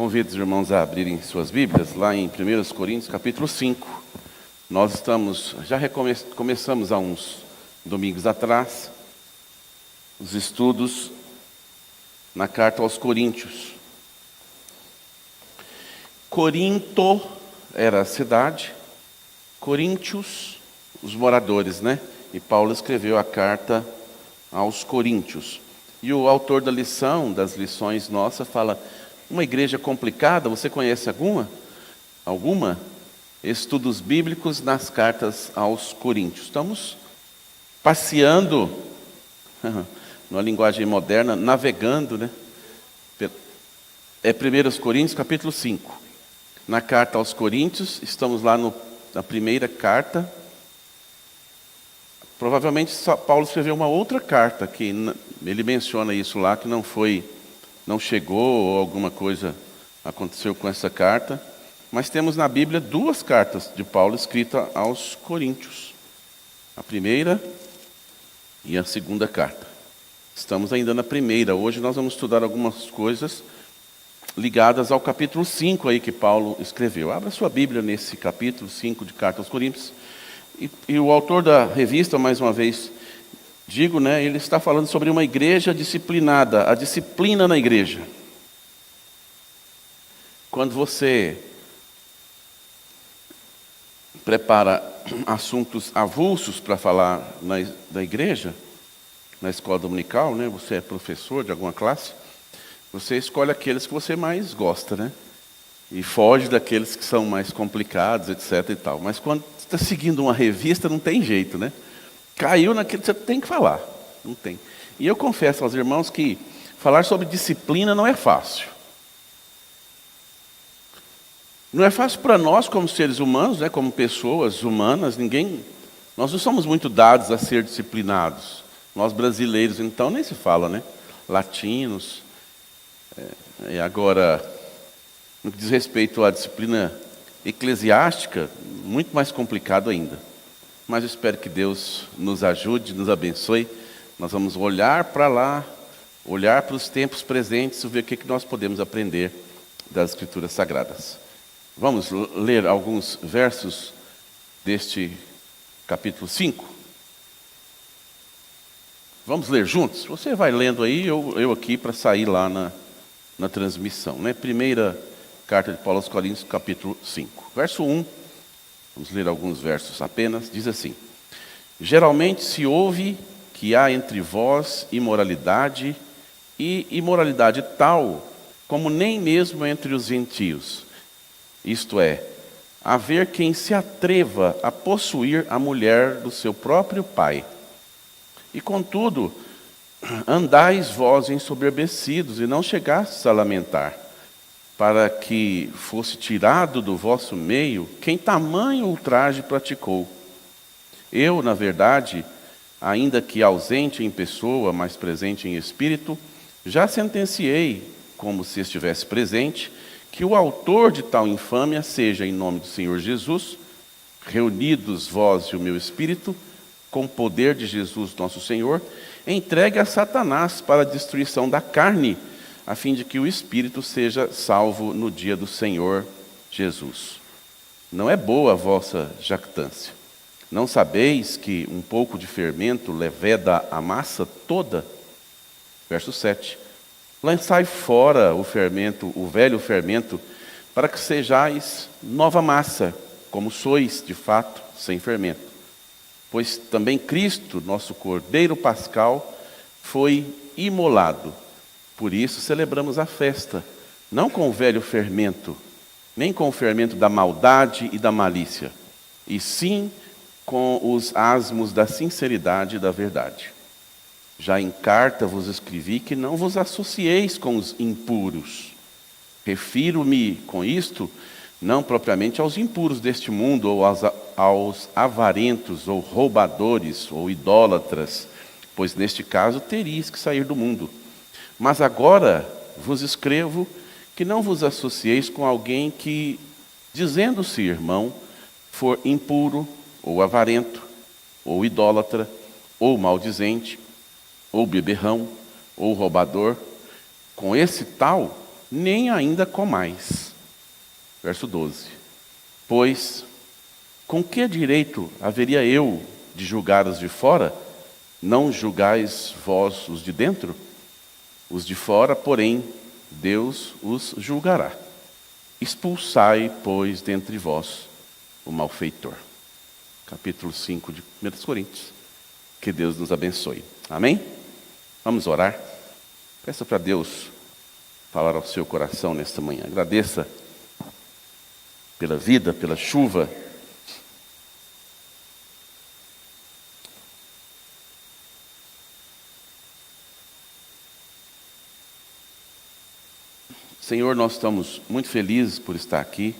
Convido os irmãos a abrirem suas Bíblias, lá em 1 Coríntios, capítulo 5. Nós já começamos há uns domingos atrás, os estudos na carta aos Coríntios. Corinto era a cidade, Coríntios, os moradores, né? E Paulo escreveu a carta aos Coríntios. E o autor da lição, das lições nossas, fala: uma igreja complicada, você conhece alguma? Alguma? Estudos bíblicos nas cartas aos Coríntios. Estamos passeando, numa linguagem moderna, navegando, né? É 1 Coríntios, capítulo 5. Na carta aos Coríntios, estamos lá na primeira carta. Provavelmente Paulo escreveu uma outra carta, que ele menciona isso lá, que não chegou, ou alguma coisa aconteceu com essa carta. Mas temos na Bíblia duas cartas de Paulo escritas aos Coríntios. A primeira e a segunda carta. Estamos ainda na primeira. Hoje nós vamos estudar algumas coisas ligadas ao capítulo 5 aí que Paulo escreveu. Abra sua Bíblia nesse capítulo 5 de Carta aos Coríntios. E o autor da revista, mais uma vez digo, né, ele está falando sobre uma igreja disciplinada, a disciplina na igreja. Quando você prepara assuntos avulsos para falar da igreja, na escola dominical, né, você é professor de alguma classe, você escolhe aqueles que você mais gosta, né? E foge daqueles que são mais complicados, etc. e tal. Mas quando você está seguindo uma revista, não tem jeito, né? Caiu naquilo que você tem que falar. Não tem. E eu confesso aos irmãos que falar sobre disciplina não é fácil. Não é fácil para nós como seres humanos, né? Como pessoas humanas, nós não somos muito dados a ser disciplinados. Nós brasileiros, então, nem se fala, né? Latinos. E agora, no que diz respeito à disciplina eclesiástica, muito mais complicado ainda. Mas eu espero que Deus nos ajude, nos abençoe. Nós vamos olhar para lá, olhar para os tempos presentes e ver o que nós podemos aprender das Escrituras Sagradas. Vamos ler alguns versos deste capítulo 5? Vamos ler juntos? Você vai lendo aí, eu aqui para sair lá na transmissão, né? Primeira carta de Paulo aos Coríntios, capítulo 5. Verso 1, vamos ler alguns versos apenas, diz assim: geralmente se ouve que há entre vós imoralidade, e imoralidade tal como nem mesmo entre os gentios. Isto é, haver quem se atreva a possuir a mulher do seu próprio pai. E contudo, andais vós ensoberbecidos e não chegastes a lamentar, para que fosse tirado do vosso meio quem tamanho ultraje praticou. Eu, na verdade, ainda que ausente em pessoa, mas presente em espírito, já sentenciei, como se estivesse presente, que o autor de tal infâmia seja, em nome do Senhor Jesus, reunidos vós e o meu espírito, com o poder de Jesus nosso Senhor, entregue a Satanás para a destruição da carne, a fim de que o espírito seja salvo no dia do Senhor Jesus. Não é boa a vossa jactância. Não sabeis que um pouco de fermento leveda a massa toda? Verso 7. Lançai fora o fermento, o velho fermento, para que sejais nova massa, como sois, de fato, sem fermento. Pois também Cristo, nosso Cordeiro Pascal, foi imolado. Por isso celebramos a festa, não com o velho fermento, nem com o fermento da maldade e da malícia, e sim com os asmos da sinceridade e da verdade. Já em carta vos escrevi que não vos associeis com os impuros. Refiro-me com isto, não propriamente aos impuros deste mundo, ou aos avarentos, ou roubadores, ou idólatras, pois neste caso teríeis que sair do mundo. Mas agora vos escrevo que não vos associeis com alguém que, dizendo-se irmão, for impuro, ou avarento, ou idólatra, ou maldizente, ou beberrão, ou roubador. Com esse tal, nem ainda comais. Verso 12. Pois, com que direito haveria eu de julgar os de fora? Não julgais vós os de dentro? Os de fora, porém, Deus os julgará. Expulsai, pois, dentre vós o malfeitor. Capítulo 5 de 1 Coríntios. Que Deus nos abençoe. Amém? Vamos orar. Peça para Deus falar ao seu coração nesta manhã. Agradeça pela vida, pela chuva. Senhor, nós estamos muito felizes por estar aqui.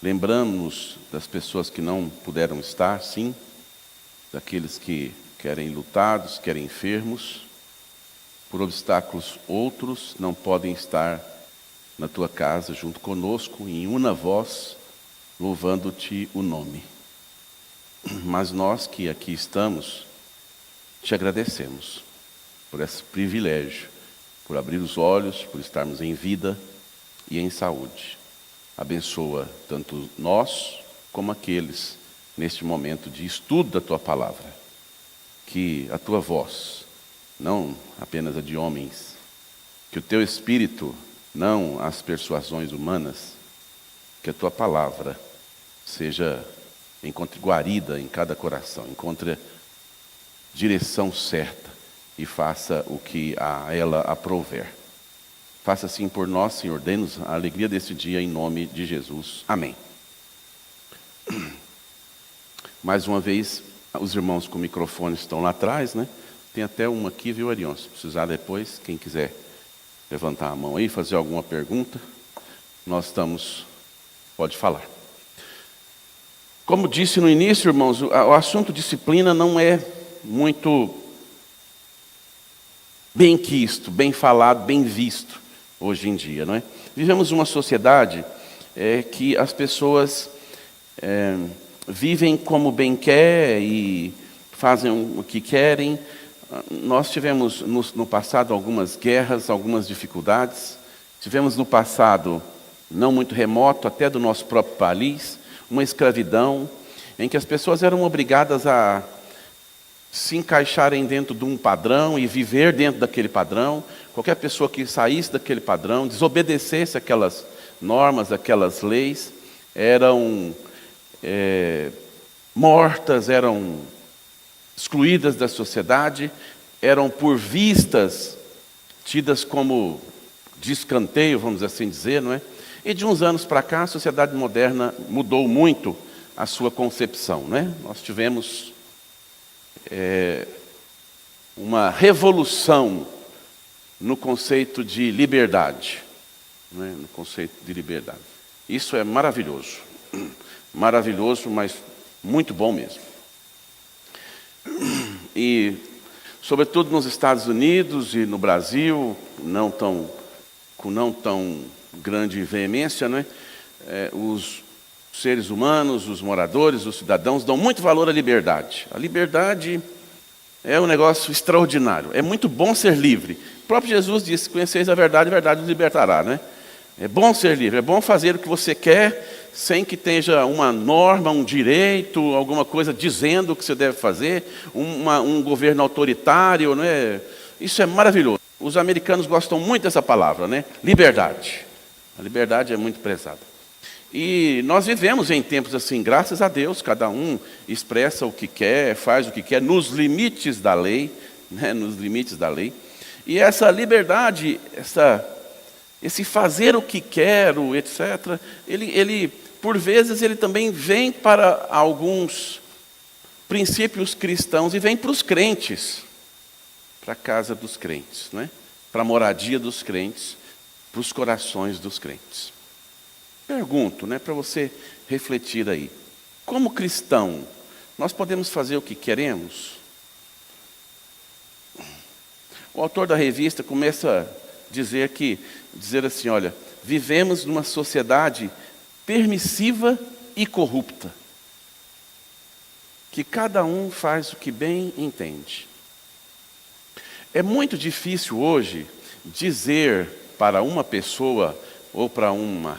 Lembramos das pessoas que não puderam estar, sim, daqueles que querem lutados, querem enfermos, por obstáculos outros não podem estar na tua casa junto conosco, em una voz, louvando-te o nome. Mas nós que aqui estamos, te agradecemos por esse privilégio, por abrir os olhos, por estarmos em vida e em saúde. Abençoa tanto nós como aqueles neste momento de estudo da tua palavra. Que a tua voz, não apenas a de homens, que o teu espírito, não as persuasões humanas, que a tua palavra encontre guarida em cada coração, encontre direção certa e faça o que a ela aprouver. Faça assim por nós, Senhor, dê-nos a alegria desse dia em nome de Jesus. Amém. Mais uma vez, os irmãos com o microfone estão lá atrás, né? Tem até uma aqui, viu, Arion? Se precisar depois, quem quiser levantar a mão aí, fazer alguma pergunta, pode falar. Como disse no início, irmãos, o assunto disciplina não é muito bem quisto, bem falado, bem visto hoje em dia, não é? Vivemos uma sociedade que as pessoas vivem como bem quer e fazem o que querem. Nós tivemos no passado algumas guerras, algumas dificuldades. Tivemos no passado, não muito remoto, até do nosso próprio país, uma escravidão em que as pessoas eram obrigadas a se encaixarem dentro de um padrão e viver dentro daquele padrão. Qualquer pessoa que saísse daquele padrão, desobedecesse aquelas normas, aquelas leis, eram mortas, eram excluídas da sociedade, eram por vistas tidas como de escanteio, vamos assim dizer, não é? E de uns anos para cá, a sociedade moderna mudou muito a sua concepção, não é? Nós tivemos uma revolução no conceito de liberdade, não é? No conceito de liberdade. Isso é maravilhoso, maravilhoso, mas muito bom mesmo. E, sobretudo nos Estados Unidos e no Brasil, com não tão grande veemência, não é? Os seres humanos, os moradores, os cidadãos dão muito valor à liberdade. A liberdade é um negócio extraordinário. É muito bom ser livre. O próprio Jesus disse: conheceis a verdade os libertará, né? É bom ser livre, é bom fazer o que você quer, sem que tenha uma norma, um direito, alguma coisa dizendo o que você deve fazer, um governo autoritário, não é? Isso é maravilhoso. Os americanos gostam muito dessa palavra, né? Liberdade. A liberdade é muito prezada. E nós vivemos em tempos assim, graças a Deus, cada um expressa o que quer, faz o que quer, nos limites da lei, né? Nos limites da lei. E essa liberdade, esse fazer o que quero, etc., ele, por vezes, ele também vem para alguns princípios cristãos e vem para os crentes, para a casa dos crentes, né? Para a moradia dos crentes, para os corações dos crentes. Pergunto, né, para você refletir aí. Como cristão, nós podemos fazer o que queremos? O autor da revista começa a dizer assim, olha, vivemos numa sociedade permissiva e corrupta, que cada um faz o que bem entende. É muito difícil hoje dizer para uma pessoa ou para um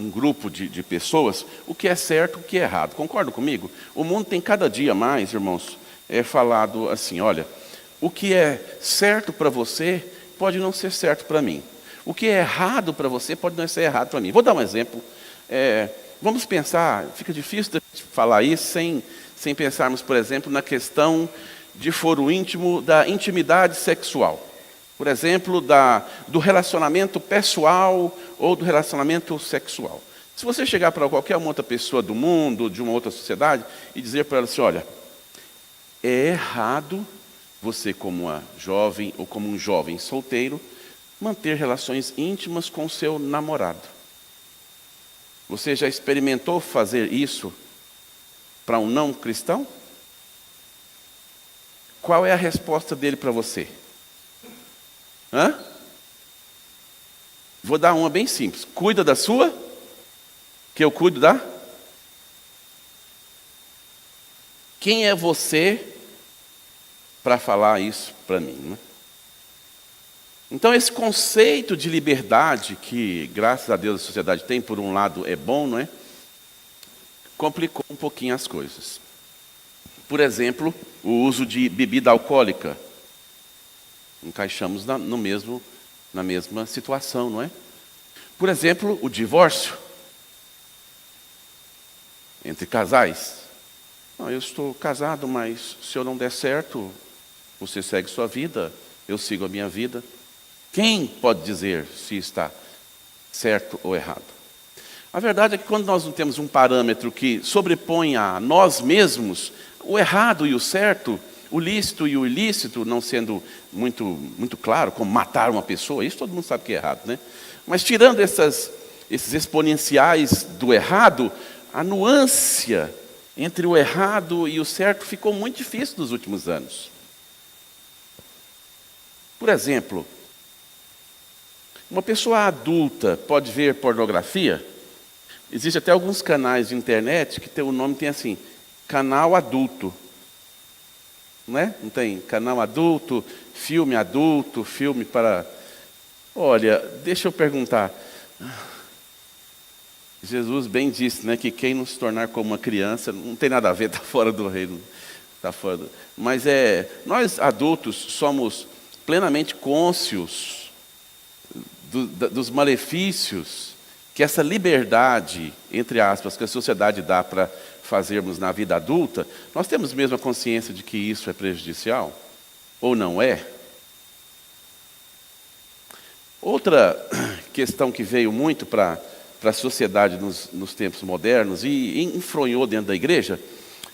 grupo de pessoas o que é certo e o que é errado. Concordam comigo? O mundo tem cada dia mais, irmãos, falado assim, olha, o que é certo para você pode não ser certo para mim. O que é errado para você pode não ser errado para mim. Vou dar um exemplo. Vamos pensar, fica difícil de falar isso sem pensarmos, por exemplo, na questão de foro íntimo da intimidade sexual. Por exemplo, do relacionamento pessoal ou do relacionamento sexual. Se você chegar para qualquer outra pessoa do mundo, de uma outra sociedade, e dizer para ela assim, olha, é errado você como uma jovem ou como um jovem solteiro, manter relações íntimas com o seu namorado. Você já experimentou fazer isso para um não cristão? Qual é a resposta dele para você? Vou dar uma bem simples. Cuida da sua, que eu cuido da. Quem é você para falar isso para mim? Né? Então esse conceito de liberdade, que graças a Deus a sociedade tem, por um lado é bom, não é? Complicou um pouquinho as coisas. Por exemplo, o uso de bebida alcoólica. Encaixamos na mesma situação, não é? Por exemplo, o divórcio entre casais. Não, eu estou casado, mas se eu não der certo, você segue sua vida, eu sigo a minha vida. Quem pode dizer se está certo ou errado? A verdade é que quando nós não temos um parâmetro que sobrepõe a nós mesmos, o errado e o certo, o lícito e o ilícito, não sendo muito claro, como matar uma pessoa, isso todo mundo sabe que é errado, né? Mas tirando esses exponenciais do errado, a nuance entre o errado e o certo ficou muito difícil nos últimos anos. Por exemplo, uma pessoa adulta pode ver pornografia? Existem até alguns canais de internet que o nome tem assim, canal adulto. Não é? Não tem canal adulto, filme para... Olha, deixa eu perguntar. Jesus bem disse, né, que quem não se tornar como uma criança, não tem nada a ver, está fora do reino. Mas nós adultos somos plenamente cônscios dos malefícios que essa liberdade, entre aspas, que a sociedade dá para fazermos na vida adulta. Nós temos mesmo a consciência de que isso é prejudicial? Ou não é? Outra questão que veio muito para a sociedade nos tempos modernos e enfronhou dentro da igreja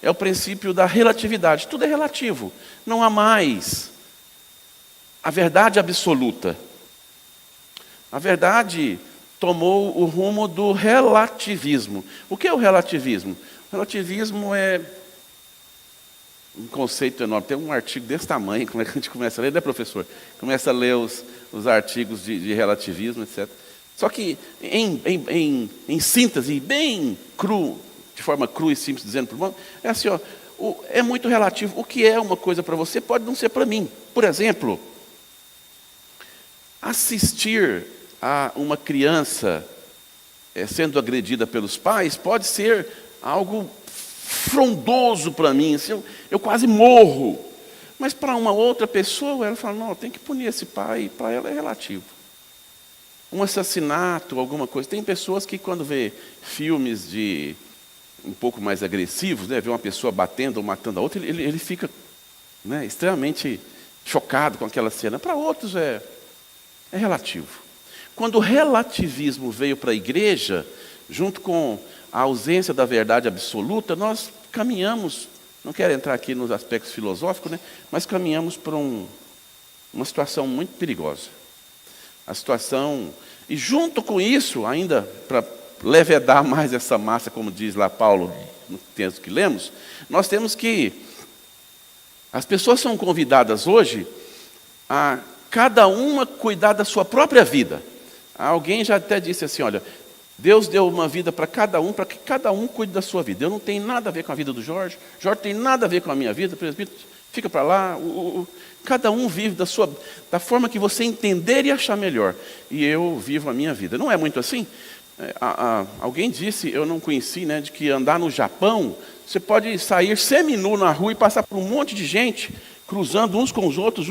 é o princípio da relatividade. Tudo é relativo. Não há mais a verdade absoluta. A verdade tomou o rumo do relativismo. O que é o relativismo? O relativismo é um conceito enorme. Tem um artigo desse tamanho, como é que a gente começa a ler, né, professor? Começa a ler os artigos de relativismo, etc. Só que, em síntese, bem cru, de forma crua e simples, dizendo para o mundo, é assim, ó, é muito relativo. O que é uma coisa para você pode não ser para mim. Por exemplo, assistir a uma criança sendo agredida pelos pais pode ser algo frondoso para mim, assim, eu quase morro. Mas para uma outra pessoa, ela fala, não, tem que punir esse pai, para ela é relativo. Um assassinato, alguma coisa. Tem pessoas que quando vê filmes um pouco mais agressivos, né, vê uma pessoa batendo ou matando a outra, ele fica, né, extremamente chocado com aquela cena. Para outros é relativo. Quando o relativismo veio para a igreja, junto com a ausência da verdade absoluta, nós caminhamos, não quero entrar aqui nos aspectos filosóficos, né, mas caminhamos para uma situação muito perigosa. A situação, e junto com isso, ainda para levedar mais essa massa, como diz lá Paulo no texto que lemos, nós temos que, as pessoas são convidadas hoje a cada uma cuidar da sua própria vida. Alguém já até disse assim, olha, Deus deu uma vida para que cada um cuide da sua vida. Eu não tenho nada a ver com a vida do Jorge tem nada a ver com a minha vida, o presbítero fica para lá. Cada um vive da forma que você entender e achar melhor. E eu vivo a minha vida. Não é muito assim? Alguém disse, eu não conheci, né, de que andar no Japão, você pode sair seminu na rua e passar por um monte de gente, cruzando uns com os outros,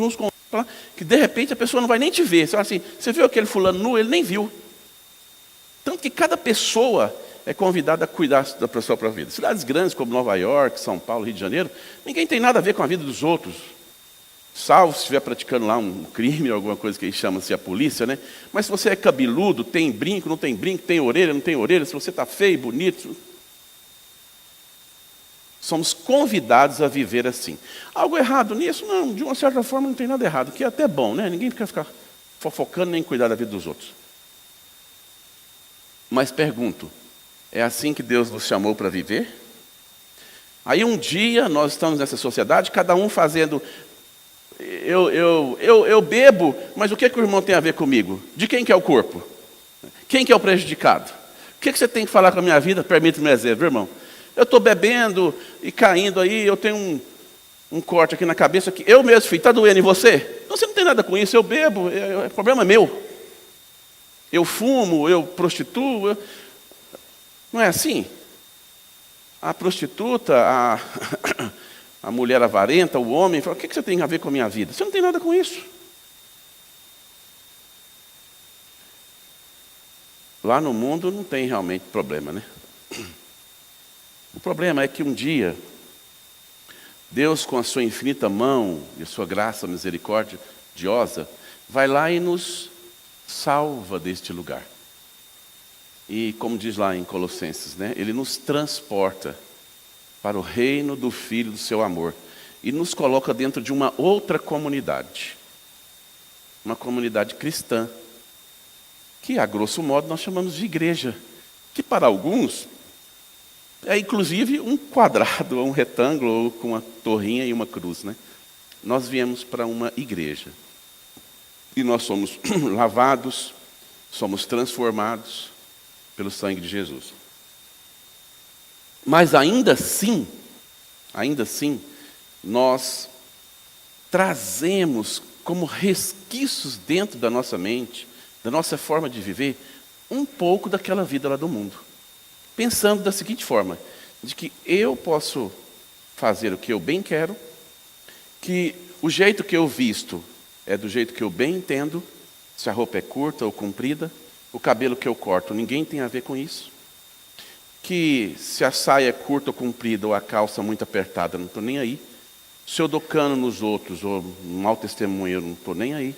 que de repente a pessoa não vai nem te ver. Você fala assim, você viu aquele fulano nu? Ele nem viu. Tanto que cada pessoa é convidada a cuidar da sua própria vida. Cidades grandes como Nova York, São Paulo, Rio de Janeiro, ninguém tem nada a ver com a vida dos outros. Salvo se estiver praticando lá um crime, alguma coisa que chama-se a polícia, né? Mas se você é cabeludo, tem brinco, não tem brinco, tem orelha, não tem orelha, se você está feio, bonito, somos convidados a viver assim. Algo errado nisso? Não, de uma certa forma não tem nada errado, que é até bom, né? Ninguém quer ficar fofocando nem cuidar da vida dos outros. Mas pergunto, é assim que Deus nos chamou para viver? Aí um dia nós estamos nessa sociedade, cada um fazendo... Eu bebo, mas o que o irmão tem a ver comigo? De quem que é o corpo? Quem que é o prejudicado? O que você tem que falar com a minha vida? Permita-me exemplo, irmão. Eu estou bebendo e caindo aí, eu tenho um corte aqui na cabeça, que eu mesmo, filho, está doendo em você? Então você não tem nada com isso, eu bebo, é problema meu. Eu fumo, eu prostituo. Não é assim? A prostituta, a mulher avarenta, o homem, fala, o que você tem a ver com a minha vida? Você não tem nada com isso. Lá no mundo não tem realmente problema, né? O problema é que um dia, Deus, com a sua infinita mão e a sua graça misericordiosa, vai lá e nos salva deste lugar. E como diz lá em Colossenses, né? Ele nos transporta para o reino do Filho do seu amor. E nos coloca dentro de uma outra comunidade. Uma comunidade cristã. Que, a grosso modo, nós chamamos de igreja. Que para alguns é inclusive um quadrado, ou um retângulo, ou com uma torrinha e uma cruz, né? Nós viemos para uma igreja. E nós somos lavados, somos transformados pelo sangue de Jesus. Mas ainda assim, nós trazemos como resquícios dentro da nossa mente, da nossa forma de viver, um pouco daquela vida lá do mundo. Pensando da seguinte forma, de que eu posso fazer o que eu bem quero, que o jeito que eu visto é do jeito que eu bem entendo, se a roupa é curta ou comprida, o cabelo que eu corto, ninguém tem a ver com isso. Que se a saia é curta ou comprida, ou a calça muito apertada, não estou nem aí. Se eu dou cano nos outros, ou mau testemunho, eu não estou nem aí.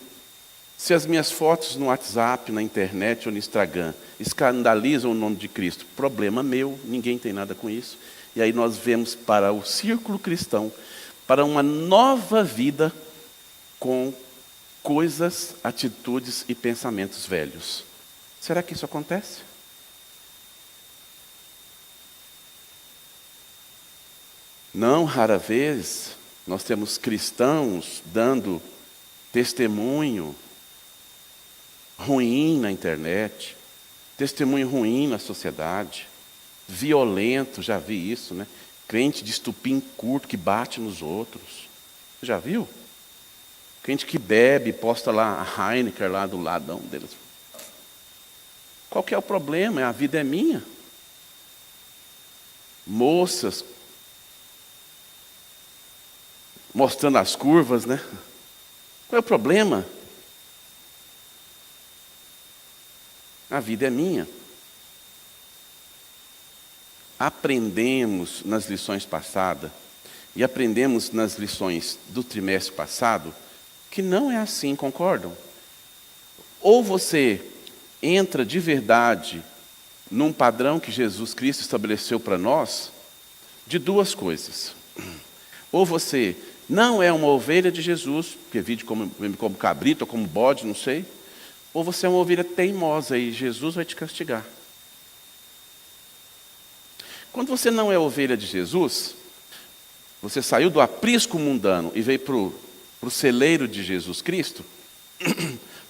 Se as minhas fotos no WhatsApp, na internet ou no Instagram escandalizam o nome de Cristo, problema meu, ninguém tem nada com isso. E aí nós vemos para o círculo cristão, para uma nova vida com coisas, atitudes e pensamentos velhos. Será que isso acontece? Não rara vez nós temos cristãos dando testemunho ruim na internet, testemunho ruim na sociedade, violento, já vi isso, né? Crente de estupim curto que bate nos outros. Já viu? Crente que bebe, posta lá a Heineken lá do ladão deles. Qual que é o problema? A vida é minha. Moças mostrando as curvas, né? Qual é o problema? A vida é minha. Aprendemos nas lições passadas e aprendemos nas lições do trimestre passado que não é assim, concordam? Ou você entra de verdade num padrão que Jesus Cristo estabeleceu para nós, de duas coisas. Ou você não é uma ovelha de Jesus, porque vive como cabrito ou como bode, não sei. Ou você é uma ovelha teimosa e Jesus vai te castigar. Quando você não é ovelha de Jesus, você saiu do aprisco mundano e veio para o celeiro de Jesus Cristo,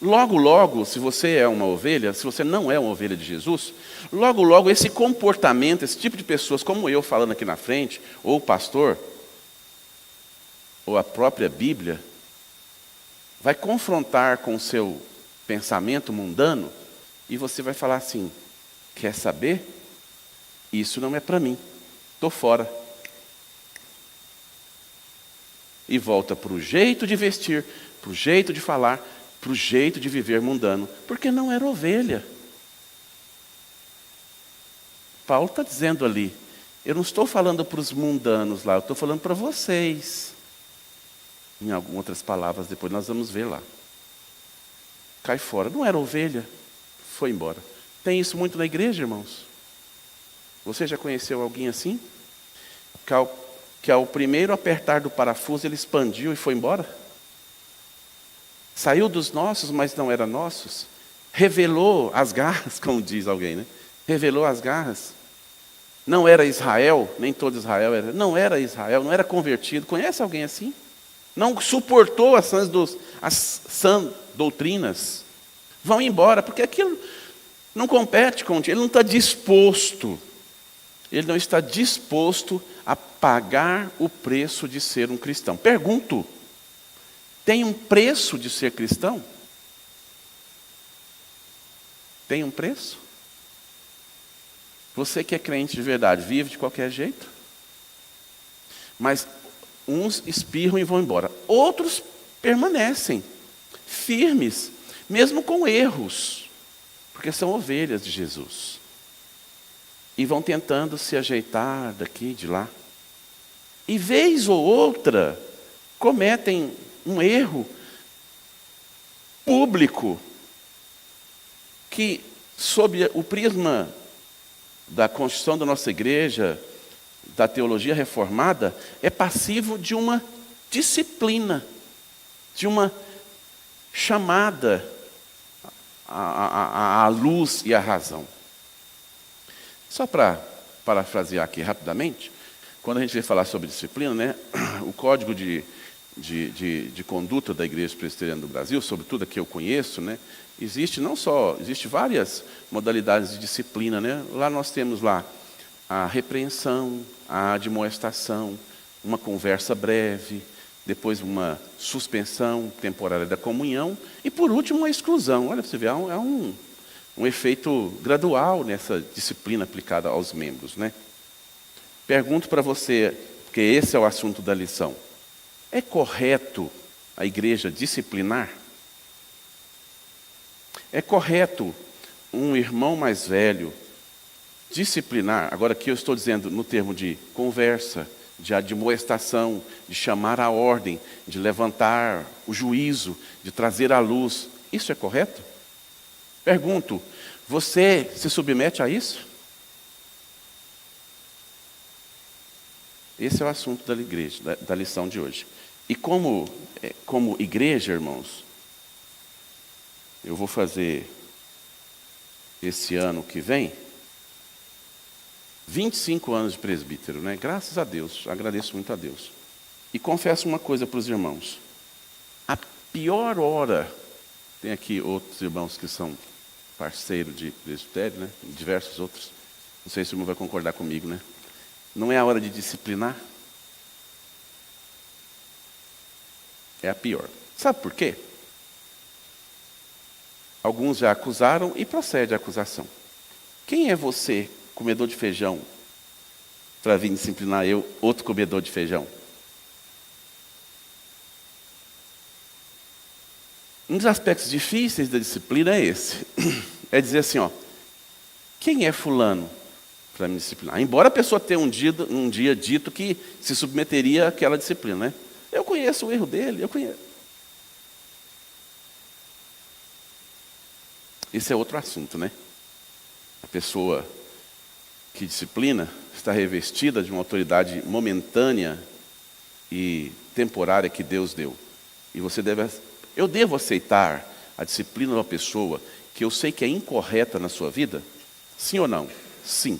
logo, logo, se você é uma ovelha, se você não é uma ovelha de Jesus, logo, logo, esse comportamento, esse tipo de pessoas como eu falando aqui na frente, ou o pastor, ou a própria Bíblia, vai confrontar com o seu pensamento mundano e você vai falar assim: quer saber? Isso não é para mim, estou fora. E volta para o jeito de vestir, para o jeito de falar, para o jeito de viver mundano, porque não era ovelha. Paulo está dizendo ali, eu não estou falando para os mundanos lá, eu estou falando para vocês. Em algumas outras palavras, depois nós vamos ver lá. Cai fora, não era ovelha, foi embora. Tem isso muito na igreja, irmãos? Você já conheceu alguém assim? Que ao primeiro apertar do parafuso ele expandiu e foi embora? Saiu dos nossos, mas não era nossos? Revelou as garras, como diz alguém, né? Revelou as garras. Não era Israel, nem todo Israel era. Não era Israel, não era convertido. Conhece alguém assim? Não suportou as sãs doutrinas. Vão embora, porque aquilo não compete com ele, não está disposto. Ele não está disposto a pagar o preço de ser um cristão. Pergunto, tem um preço de ser cristão? Tem um preço? Você que é crente de verdade, vive de qualquer jeito? Mas uns espirram e vão embora. Outros permanecem firmes, mesmo com erros, porque são ovelhas de Jesus. E vão tentando se ajeitar daqui, de lá. E vez ou outra, cometem um erro público, que sob o prisma da construção da nossa igreja, da teologia reformada, é passivo de uma disciplina, de uma chamada à luz e à razão. Só para parafrasear aqui rapidamente, quando a gente vai falar sobre disciplina, né, o Código de Conduta da Igreja Presbiteriana do Brasil, sobretudo a que eu conheço, né, existe várias modalidades de disciplina, né? Lá nós temos lá a repreensão, a admoestação, uma conversa breve, depois uma suspensão temporária da comunhão e, por último, uma exclusão. Olha, você vê, há um efeito gradual nessa disciplina aplicada aos membros, né? Pergunto para você, porque esse é o assunto da lição: é correto a igreja disciplinar? É correto um irmão mais velho disciplinar? Agora aqui eu estou dizendo no termo de conversa, de admoestação, de chamar à ordem, de levantar o juízo, de trazer à luz. Isso é correto? Pergunto, você se submete a isso? Esse é o assunto da igreja, da lição de hoje. E como igreja, irmãos, eu vou fazer esse ano que vem 25 anos de presbítero, né? Graças a Deus, agradeço muito a Deus. E confesso uma coisa para os irmãos: a pior hora, tem aqui outros irmãos que são parceiros de presbitério, né? Diversos outros, não sei se o irmão vai concordar comigo, né? Não é a hora de disciplinar? É a pior. Sabe por quê? Alguns já acusaram e procede a acusação. Quem é você, comedor de feijão, para vir disciplinar eu, outro comedor de feijão? Um dos aspectos difíceis da disciplina é esse. É dizer assim, ó, quem é fulano para me disciplinar? Embora a pessoa tenha um dia dito que se submeteria àquela disciplina, né? Eu conheço o erro dele, eu conheço. Esse é outro assunto, né? A pessoa que disciplina está revestida de uma autoridade momentânea e temporária que Deus deu. E eu devo aceitar a disciplina de uma pessoa que eu sei que é incorreta na sua vida? Sim ou não? Sim.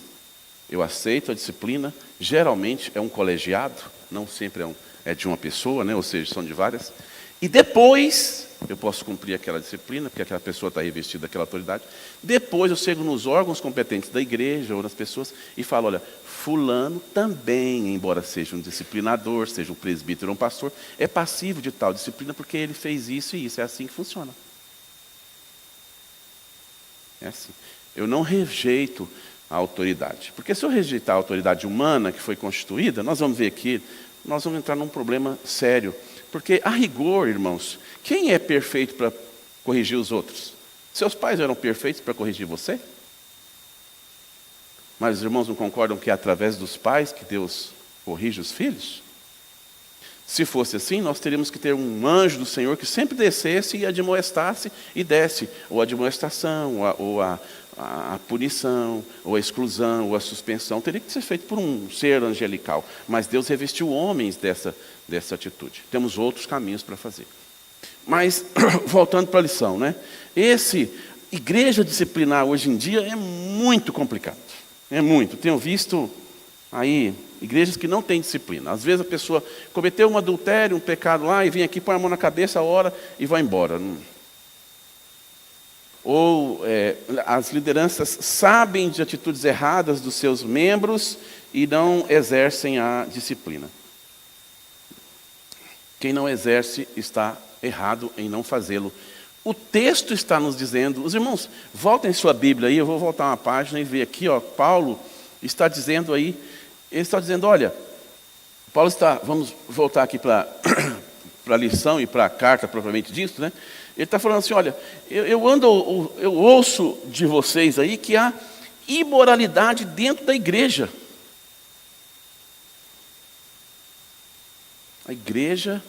Eu aceito a disciplina, geralmente é um colegiado, não sempre é de uma pessoa, né? Ou seja, são de várias. E depois, eu posso cumprir aquela disciplina, porque aquela pessoa está revestida daquela autoridade. Depois eu chego nos órgãos competentes da igreja ou nas pessoas e falo, olha, fulano também, embora seja um disciplinador, seja um presbítero ou um pastor, é passivo de tal disciplina porque ele fez isso e isso. É assim que funciona. É assim. Eu não rejeito a autoridade. Porque se eu rejeitar a autoridade humana que foi constituída, nós vamos ver aqui, nós vamos entrar num problema sério. Porque, a rigor, irmãos, quem é perfeito para corrigir os outros? Seus pais eram perfeitos para corrigir você? Mas os irmãos não concordam que é através dos pais que Deus corrige os filhos? Se fosse assim, nós teríamos que ter um anjo do Senhor que sempre descesse e admoestasse e desse, ou a admoestação, ou a punição, ou a exclusão, ou a suspensão. Teria que ser feito por um ser angelical. Mas Deus revestiu homens dessa atitude. Temos outros caminhos para fazer. Mas, voltando para a lição, né? Igreja disciplinar hoje em dia é muito complicado. É muito. Tenho visto aí igrejas que não têm disciplina. Às vezes a pessoa cometeu um adultério, um pecado lá, e vem aqui, põe a mão na cabeça, ora e vai embora. Ou as lideranças sabem de atitudes erradas dos seus membros e não exercem a disciplina. Quem não exerce está errado em não fazê-lo. O texto está nos dizendo, os irmãos, voltem sua Bíblia aí, eu vou voltar uma página e ver aqui, Paulo está dizendo aí, ele está dizendo, olha, vamos voltar aqui para a lição e para a carta propriamente dito, né? Ele está falando assim, olha, eu ouço de vocês aí que há imoralidade dentro da igreja. A igreja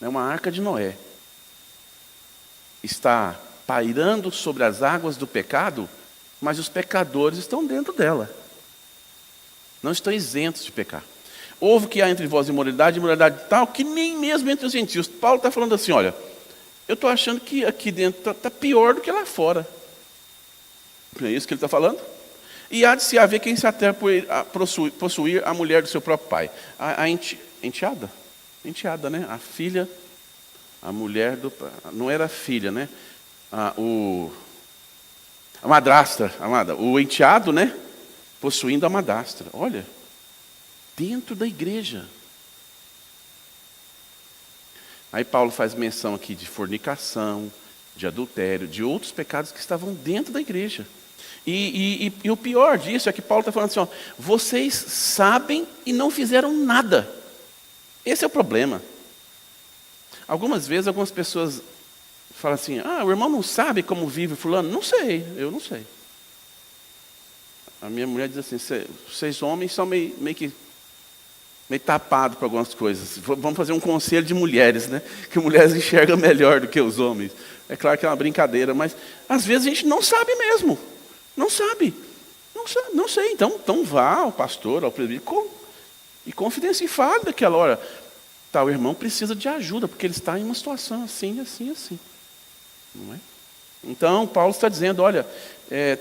é uma arca de Noé. Está pairando sobre as águas do pecado, mas os pecadores estão dentro dela. Não estão isentos de pecar. Houve que há entre vós imoralidade tal, que nem mesmo entre os gentios. Paulo está falando assim, olha, eu estou achando que aqui dentro está pior do que lá fora. Não é isso que ele está falando? E há de se haver quem se atreve a possuir a mulher do seu próprio pai. A enteada, né? A filha, a mulher do... Não era a filha, né? A madrasta, o enteado, né? Possuindo a madrasta. Olha, dentro da igreja. Aí Paulo faz menção aqui de fornicação, de adultério, de outros pecados que estavam dentro da igreja. E o pior disso é que Paulo está falando assim, vocês sabem e não fizeram nada. Esse é o problema. Algumas vezes, algumas pessoas falam assim, o irmão não sabe como vive fulano? Não sei, eu não sei. A minha mulher diz assim, vocês homens são meio tapados para algumas coisas. Vamos fazer um conselho de mulheres, né? Que mulheres enxergam melhor do que os homens. É claro que é uma brincadeira, mas às vezes a gente não sabe mesmo. Não sabe. Não sei. Então vá ao pastor, ao presbítero, e confidencie, fale daquela hora. O irmão precisa de ajuda, porque ele está em uma situação assim, assim, assim. Não é? Então, Paulo está dizendo, olha,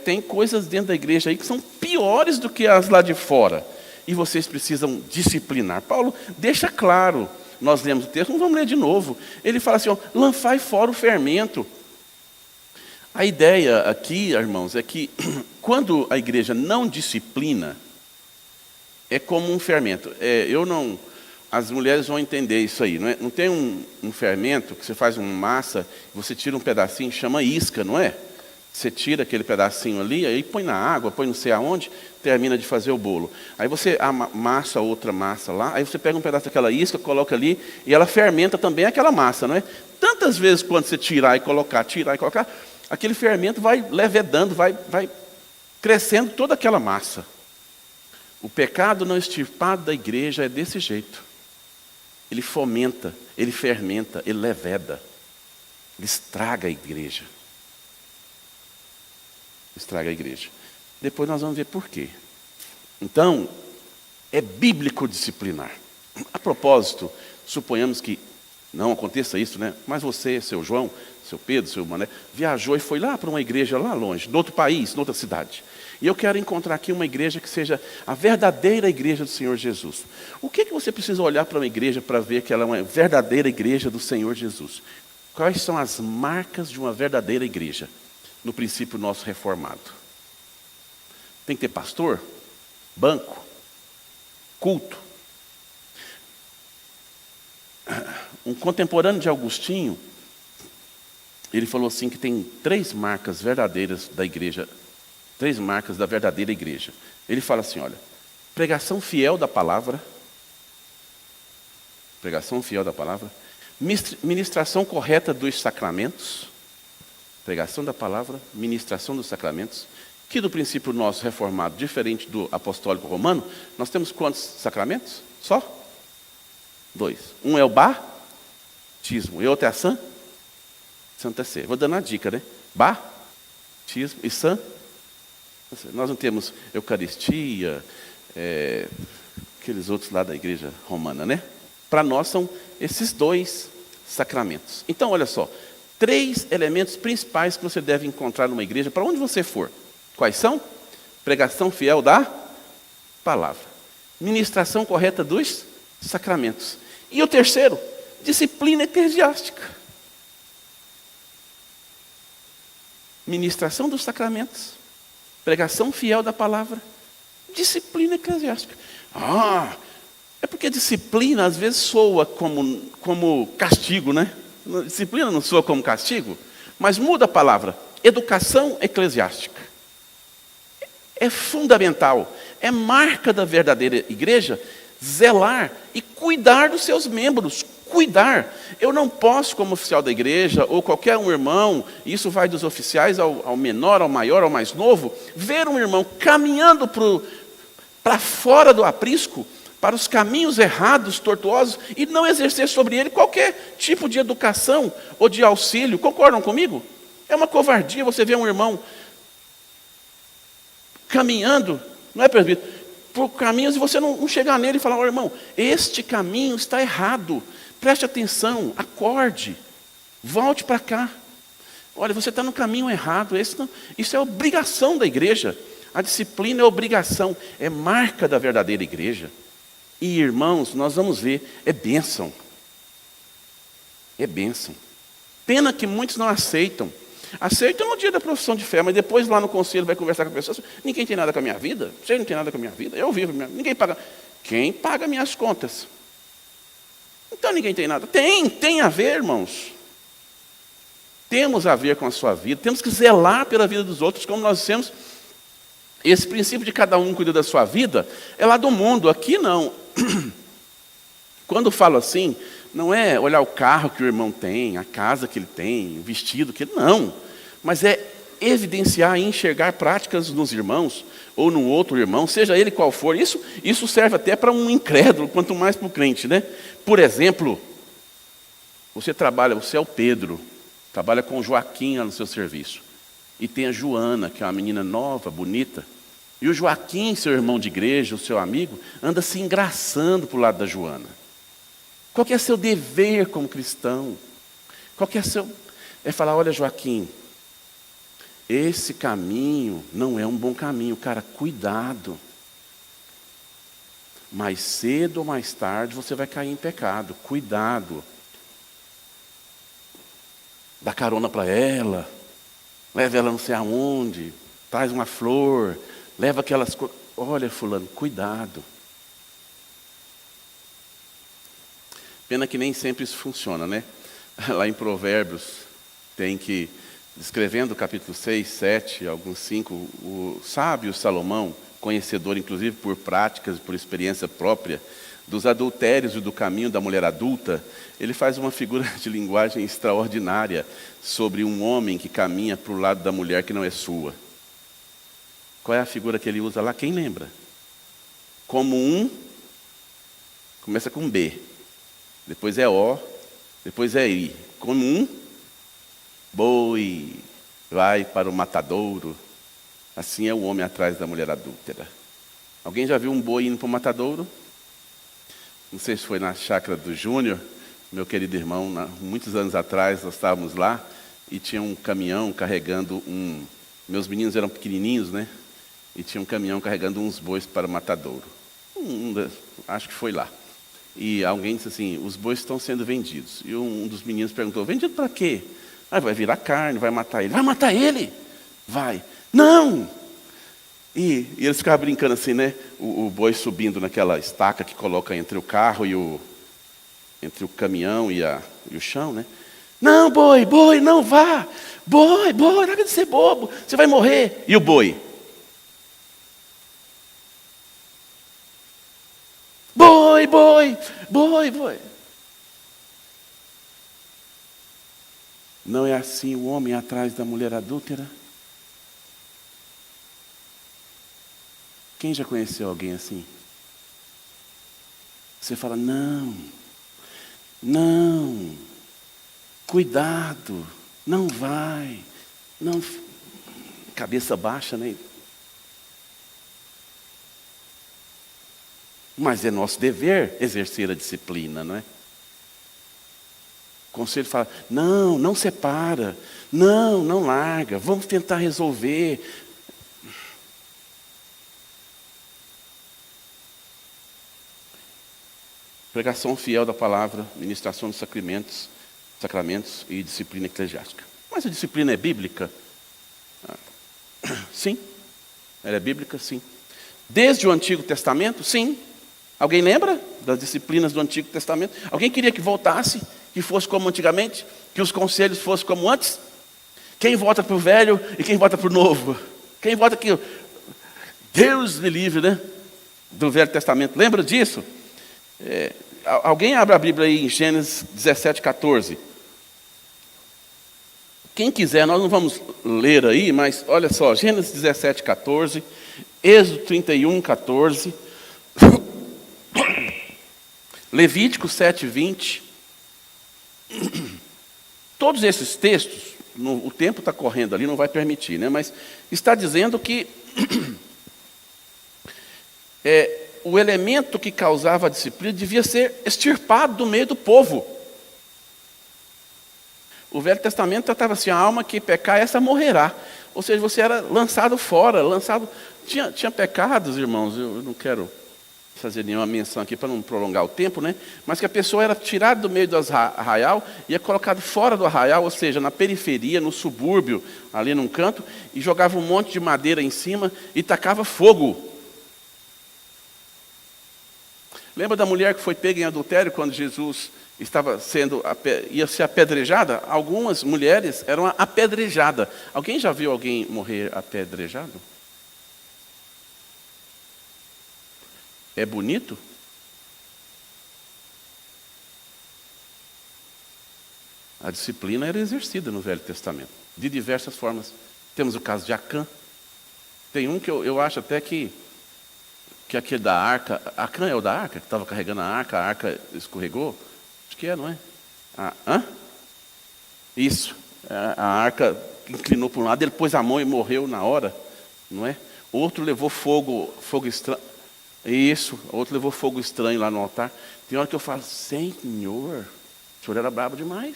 tem coisas dentro da igreja aí que são piores do que as lá de fora. E vocês precisam disciplinar. Paulo deixa claro, nós lemos o texto, não vamos ler de novo. Ele fala assim, lançai fora o fermento. A ideia aqui, irmãos, é que quando a igreja não disciplina, é como um fermento. As mulheres vão entender isso aí, não é? Não tem um fermento que você faz uma massa, você tira um pedacinho, chama isca, não é? Você tira aquele pedacinho ali, aí põe na água, põe não sei aonde, termina de fazer o bolo. Aí você amassa outra massa lá, aí você pega um pedaço daquela isca, coloca ali, e ela fermenta também aquela massa, não é? Tantas vezes quando você tirar e colocar, aquele fermento vai levedando, vai crescendo toda aquela massa. O pecado não extirpado da igreja é desse jeito. Ele fomenta, ele fermenta, ele leveda. Ele estraga a igreja. Estraga a igreja. Depois nós vamos ver por quê. Então, é bíblico disciplinar. A propósito, suponhamos que não aconteça isso, né? Mas você, seu João, seu Pedro, seu Mané, viajou e foi lá para uma igreja lá longe, em outro país, em outra cidade. E eu quero encontrar aqui uma igreja que seja a verdadeira igreja do Senhor Jesus. O que você precisa olhar para uma igreja para ver que ela é uma verdadeira igreja do Senhor Jesus? Quais são as marcas de uma verdadeira igreja? No princípio nosso reformado. Tem que ter pastor, banco, culto. Um contemporâneo de Agostinho, ele falou assim que tem 3 marcas verdadeiras da igreja, 3 marcas da verdadeira igreja. Ele fala assim, olha, pregação fiel da palavra, ministração correta dos sacramentos, pregação da palavra, ministração dos sacramentos, que do princípio nosso reformado, diferente do apostólico romano, nós temos quantos sacramentos? Só 2. Um é o batismo e outro é a Santa Ceia. Vou dando uma dica, né? Batismo e nós não temos Eucaristia, aqueles outros lá da igreja romana, né? Para nós são esses 2 sacramentos. Então, olha só, 3 elementos principais que você deve encontrar numa igreja, para onde você for. Quais são? Pregação fiel da palavra. Ministração correta dos sacramentos. E o terceiro, disciplina eclesiástica. Ministração dos sacramentos, pregação fiel da palavra, disciplina eclesiástica. É porque disciplina às vezes soa como castigo, né? Disciplina não soa como castigo, mas muda a palavra. Educação eclesiástica. É fundamental, é marca da verdadeira igreja, zelar e cuidar dos seus membros. Cuidar. Eu não posso, como oficial da igreja, ou qualquer um irmão, isso vai dos oficiais ao menor, ao maior, ao mais novo, ver um irmão caminhando para fora do aprisco, para os caminhos errados, tortuosos, e não exercer sobre ele qualquer tipo de educação ou de auxílio. Concordam comigo? É uma covardia você ver um irmão caminhando, não é, presbítero? Por caminhos e você não chegar nele e falar, irmão, este caminho está errado. Preste atenção, acorde, volte para cá. Olha, você está no caminho errado. Isso é obrigação da igreja. A disciplina é obrigação, é marca da verdadeira igreja. E irmãos, nós vamos ver, é bênção. É bênção. Pena que muitos não aceitam. Aceitam no dia da profissão de fé, mas depois lá no conselho vai conversar com a pessoa. Ninguém tem nada com a minha vida. Você não tem nada com a minha vida. Eu vivo, ninguém paga. Quem paga minhas contas? Então ninguém tem nada. Tem a ver, irmãos. Temos a ver com a sua vida. Temos que zelar pela vida dos outros, como nós dissemos. Esse princípio de cada um cuida da sua vida é lá do mundo. Aqui não. Quando falo assim, não é olhar o carro que o irmão tem, a casa que ele tem, o vestido que ele... Não. Mas é evidenciar e enxergar práticas nos irmãos, ou no outro irmão, seja ele qual for. Isso serve até para um incrédulo, quanto mais para o crente, né? Por exemplo, você é o Pedro, trabalha com o Joaquim lá no seu serviço. E tem a Joana, que é uma menina nova, bonita. E o Joaquim, seu irmão de igreja, o seu amigo, anda se engraçando para o lado da Joana. Qual que é seu dever como cristão? Qual que é seu... É falar, olha Joaquim, esse caminho não é um bom caminho, cara, cuidado. Mais cedo ou mais tarde você vai cair em pecado, cuidado. Dá carona para ela, leva ela não sei aonde, traz uma flor, leva aquelas coisas. Olha fulano, cuidado. Pena que nem sempre isso funciona, né? Lá em Provérbios, tem que, descrevendo o capítulo 6, 7, alguns 5, o sábio Salomão, conhecedor inclusive por práticas e por experiência própria, dos adultérios e do caminho da mulher adulta, ele faz uma figura de linguagem extraordinária sobre um homem que caminha para o lado da mulher que não é sua. Qual é a figura que ele usa lá? Quem lembra? Como começa com B, depois é O, depois é I. Como um boi vai para o matadouro, assim é o homem atrás da mulher adúltera. Alguém já viu um boi indo para o matadouro? Não sei se foi na chácara do Júnior, meu querido irmão, muitos anos atrás nós estávamos lá e tinha um caminhão carregando meus meninos eram pequenininhos, né? e tinha um caminhão carregando uns bois para o matadouro. Acho que foi lá. E alguém disse assim, os bois estão sendo vendidos. E um dos meninos perguntou, vendido para quê? Vai virar carne, vai matar ele. Vai matar ele? Vai. Não! E eles ficavam brincando assim, né? O boi subindo naquela estaca que coloca entre o carro e entre o caminhão e o chão, né? Não, boi, não vá. Boi, larga de ser bobo. Você vai morrer. E o boi? Boi. Não é assim o homem atrás da mulher adúltera? Quem já conheceu alguém assim? Você fala, não, cuidado, não vai, não, cabeça baixa, né? Mas é nosso dever exercer a disciplina, não é? O conselho fala, não separa, não larga, vamos tentar resolver. Pregação fiel da palavra, ministração dos sacramentos e disciplina eclesiástica. Mas a disciplina é bíblica? Sim. Ela é bíblica? Sim. Desde o Antigo Testamento? Sim. Alguém lembra das disciplinas do Antigo Testamento? Alguém queria que voltasse, que fosse como antigamente? Que os conselhos fossem como antes? Quem vota para o velho e quem vota para o novo? Quem vota que Deus me livre, né? Do Velho Testamento. Lembra disso? Alguém abre a Bíblia aí em Gênesis 17:14. Quem quiser, nós não vamos ler aí, mas olha só, Gênesis 17:14, Êxodo 31:14, Levítico 7:20. Todos esses textos, o tempo está correndo ali, não vai permitir, né? Mas está dizendo que o elemento que causava a disciplina devia ser extirpado do meio do povo. O Velho Testamento tratava assim, a alma que pecar, essa morrerá. Ou seja, você era lançado fora, Tinha pecados, irmãos, eu não quero fazer nenhuma menção aqui para não prolongar o tempo, né? Mas que a pessoa era tirada do meio do arraial e é colocada fora do arraial, ou seja, na periferia, no subúrbio, ali num canto, e jogava um monte de madeira em cima e tacava fogo. Lembra da mulher que foi pega em adultério quando Jesus ia ser apedrejada? Algumas mulheres eram apedrejadas. Alguém já viu alguém morrer apedrejado? É bonito? A disciplina era exercida no Velho Testamento, de diversas formas. Temos o caso de Acã. Tem um que eu acho até que aquele da arca. Acã é o da arca, que estava carregando a arca escorregou? Acho que não é? Isso. A arca inclinou para um lado, ele pôs a mão e morreu na hora, não é? Outro levou fogo estranho. Isso, outro levou fogo estranho lá no altar. Tem hora que eu falo, Senhor, o senhor era brabo demais.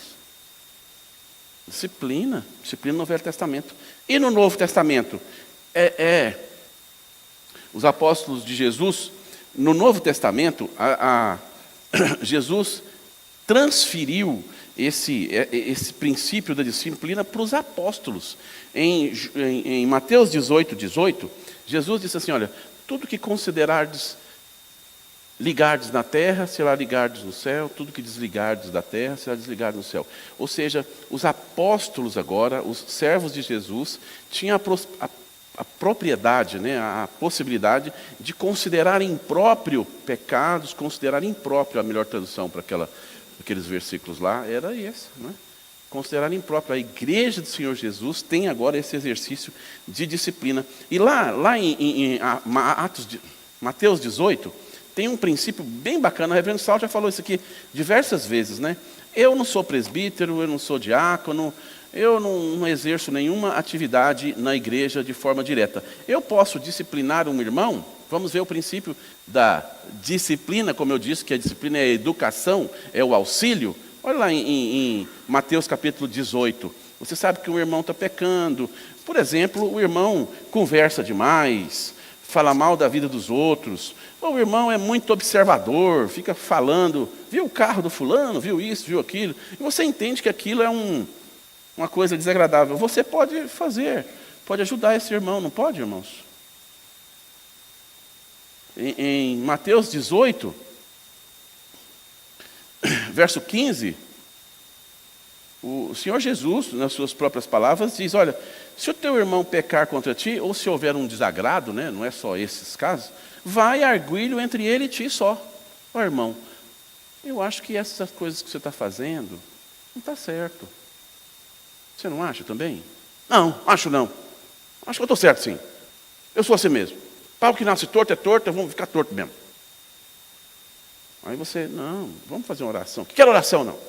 Disciplina no Velho Testamento. E no Novo Testamento? Os apóstolos de Jesus, no Novo Testamento, Jesus transferiu esse princípio da disciplina para os apóstolos. Em Mateus 18:18, Jesus disse assim, olha, tudo que considerardes ligardes na terra, será ligardes no céu, tudo que desligardes da terra, será desligado no céu. Ou seja, os apóstolos agora, os servos de Jesus, tinham a propriedade, né, a possibilidade de considerar impróprio pecados, considerar impróprio, a melhor tradução para aqueles versículos lá, era esse, né? Considerar impróprio. A igreja do Senhor Jesus tem agora esse exercício de disciplina. E lá em Mateus 18, tem um princípio bem bacana, o reverendo Saulo já falou isso aqui diversas vezes, né? Eu não sou presbítero, eu não sou diácono, eu não exerço nenhuma atividade na igreja de forma direta. Eu posso disciplinar um irmão? Vamos ver o princípio da disciplina, como eu disse, que a disciplina é a educação, é o auxílio. Olha lá em Mateus capítulo 18. Você sabe que um irmão está pecando, Por exemplo, o irmão conversa demais, fala mal da vida dos outros, ou o irmão é muito observador, fica falando, viu o carro do fulano, viu isso, viu aquilo, e você entende que aquilo é uma coisa desagradável. Você pode fazer, pode ajudar esse irmão, não pode, irmãos? Em Mateus 18, verso 15, o Senhor Jesus, nas suas próprias palavras, diz, olha, se o teu irmão pecar contra ti, ou se houver um desagrado, né, não é só esses casos, vai arguí-lo entre ele e ti só. Ó irmão, eu acho que essas coisas que você está fazendo não está certo. Você não acha também? Não, acho não. Acho que eu estou certo sim. Eu sou assim mesmo. Pau que nasce torto é torto, vamos ficar torto mesmo. Aí você, não, vamos fazer uma oração. Que quero oração não?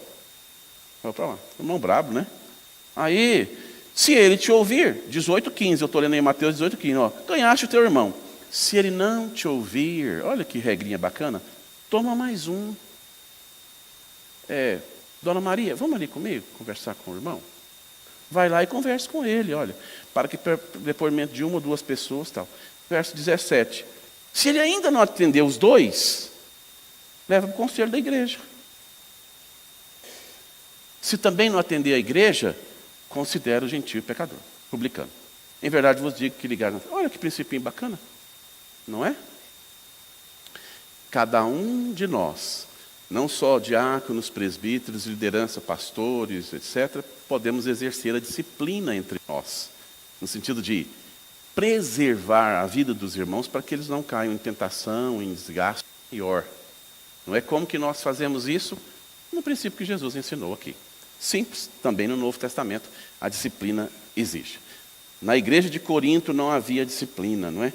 Vai para lá, irmão brabo, né? Aí, se ele te ouvir, 18:15, eu estou lendo em Mateus 18:15, ó, ganhaste o teu irmão. Se ele não te ouvir, olha que regrinha bacana, toma mais um. Dona Maria, vamos ali comigo, conversar com o irmão? Vai lá e converse com ele, olha, para que depoimento de uma ou duas pessoas, tal. Verso 17, se ele ainda não atender os dois, leva para o conselho da igreja. Se também não atender a igreja, considera o gentio pecador, publicano. Em verdade vos digo que ligaram. Olha que princípio bacana, não é? Cada um de nós, não só diáconos, presbíteros, liderança, pastores, etc., podemos exercer a disciplina entre nós, no sentido de preservar a vida dos irmãos para que eles não caiam em tentação, em desgaste maior. Não é como que nós fazemos isso? No princípio que Jesus ensinou aqui. Simples, também no Novo Testamento a disciplina exige. Na igreja de Corinto não havia disciplina, não é?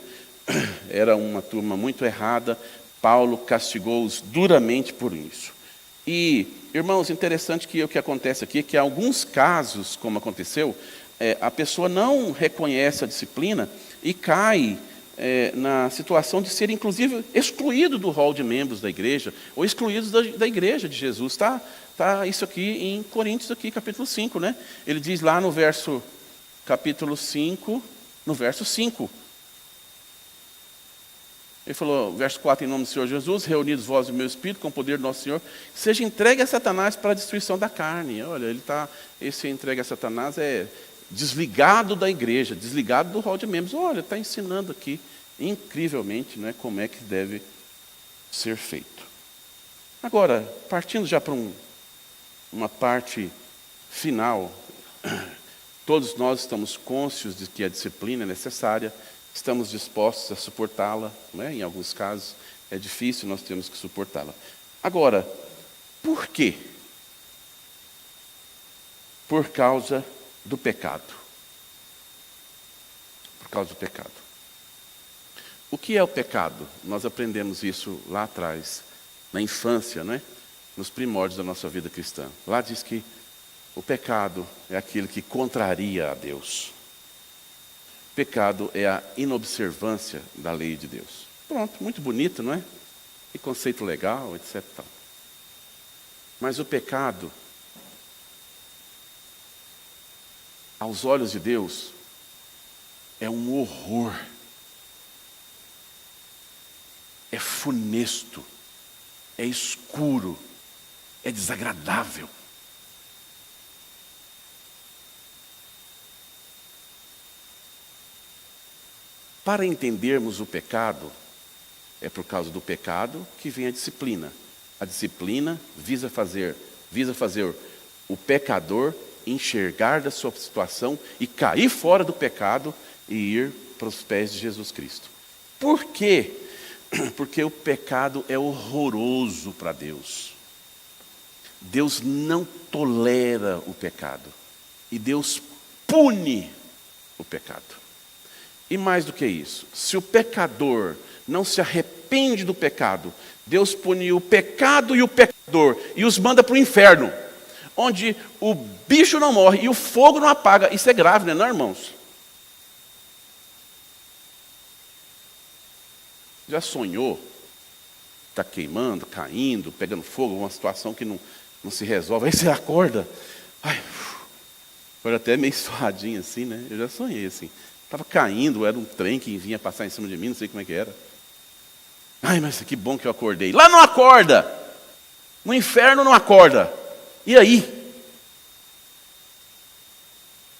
Era uma turma muito errada, Paulo castigou-os duramente por isso. E, irmãos, interessante que o que acontece aqui é que em alguns casos, como aconteceu, a pessoa não reconhece a disciplina e cai na situação de ser, inclusive, excluído do rol de membros da igreja, ou excluídos da igreja de Jesus. Está isso aqui em Coríntios, aqui, capítulo 5, né? Ele diz lá no verso, capítulo 5, no verso 5. Ele falou, verso 4, em nome do Senhor Jesus, reunidos vós e o meu espírito, com o poder do nosso Senhor, seja entregue a Satanás para a destruição da carne. Olha, esse entregue a Satanás é desligado da igreja, desligado do rol de membros. Olha, está ensinando aqui, incrivelmente, né, como é que deve ser feito. Agora, partindo já para uma parte final, todos nós estamos cônscios de que a disciplina é necessária, estamos dispostos a suportá-la, né? Em alguns casos é difícil, nós temos que suportá-la. Agora, por quê? Por causa do pecado. Por causa do pecado. O que é o pecado? Nós aprendemos isso lá atrás, na infância, não é? Nos primórdios da nossa vida cristã. Lá diz que o pecado é aquilo que contraria a Deus. Pecado é a inobservância da lei de Deus. Pronto, muito bonito, não é? E conceito legal, etc. Mas o pecado, aos olhos de Deus, é um horror. É funesto. É escuro. É desagradável. Para entendermos o pecado, é por causa do pecado que vem a disciplina. A disciplina visa fazer o pecador enxergar da sua situação e cair fora do pecado e ir para os pés de Jesus Cristo. Por quê? Porque o pecado é horroroso para Deus. Deus não tolera o pecado. E Deus pune o pecado. E mais do que isso, se o pecador não se arrepende do pecado, Deus pune o pecado e o pecador e os manda para o inferno, onde o bicho não morre e o fogo não apaga. Isso é grave, né, não, irmãos? Já sonhou? Está queimando, caindo, pegando fogo, uma situação que não se resolve. Aí você acorda. Ai, Foi até meio suadinho assim, né? Eu já sonhei assim. Estava caindo, era um trem que vinha passar em cima de mim, não sei como é que era. Ai, mas que bom que eu acordei. Lá não acorda! No inferno não acorda. E aí?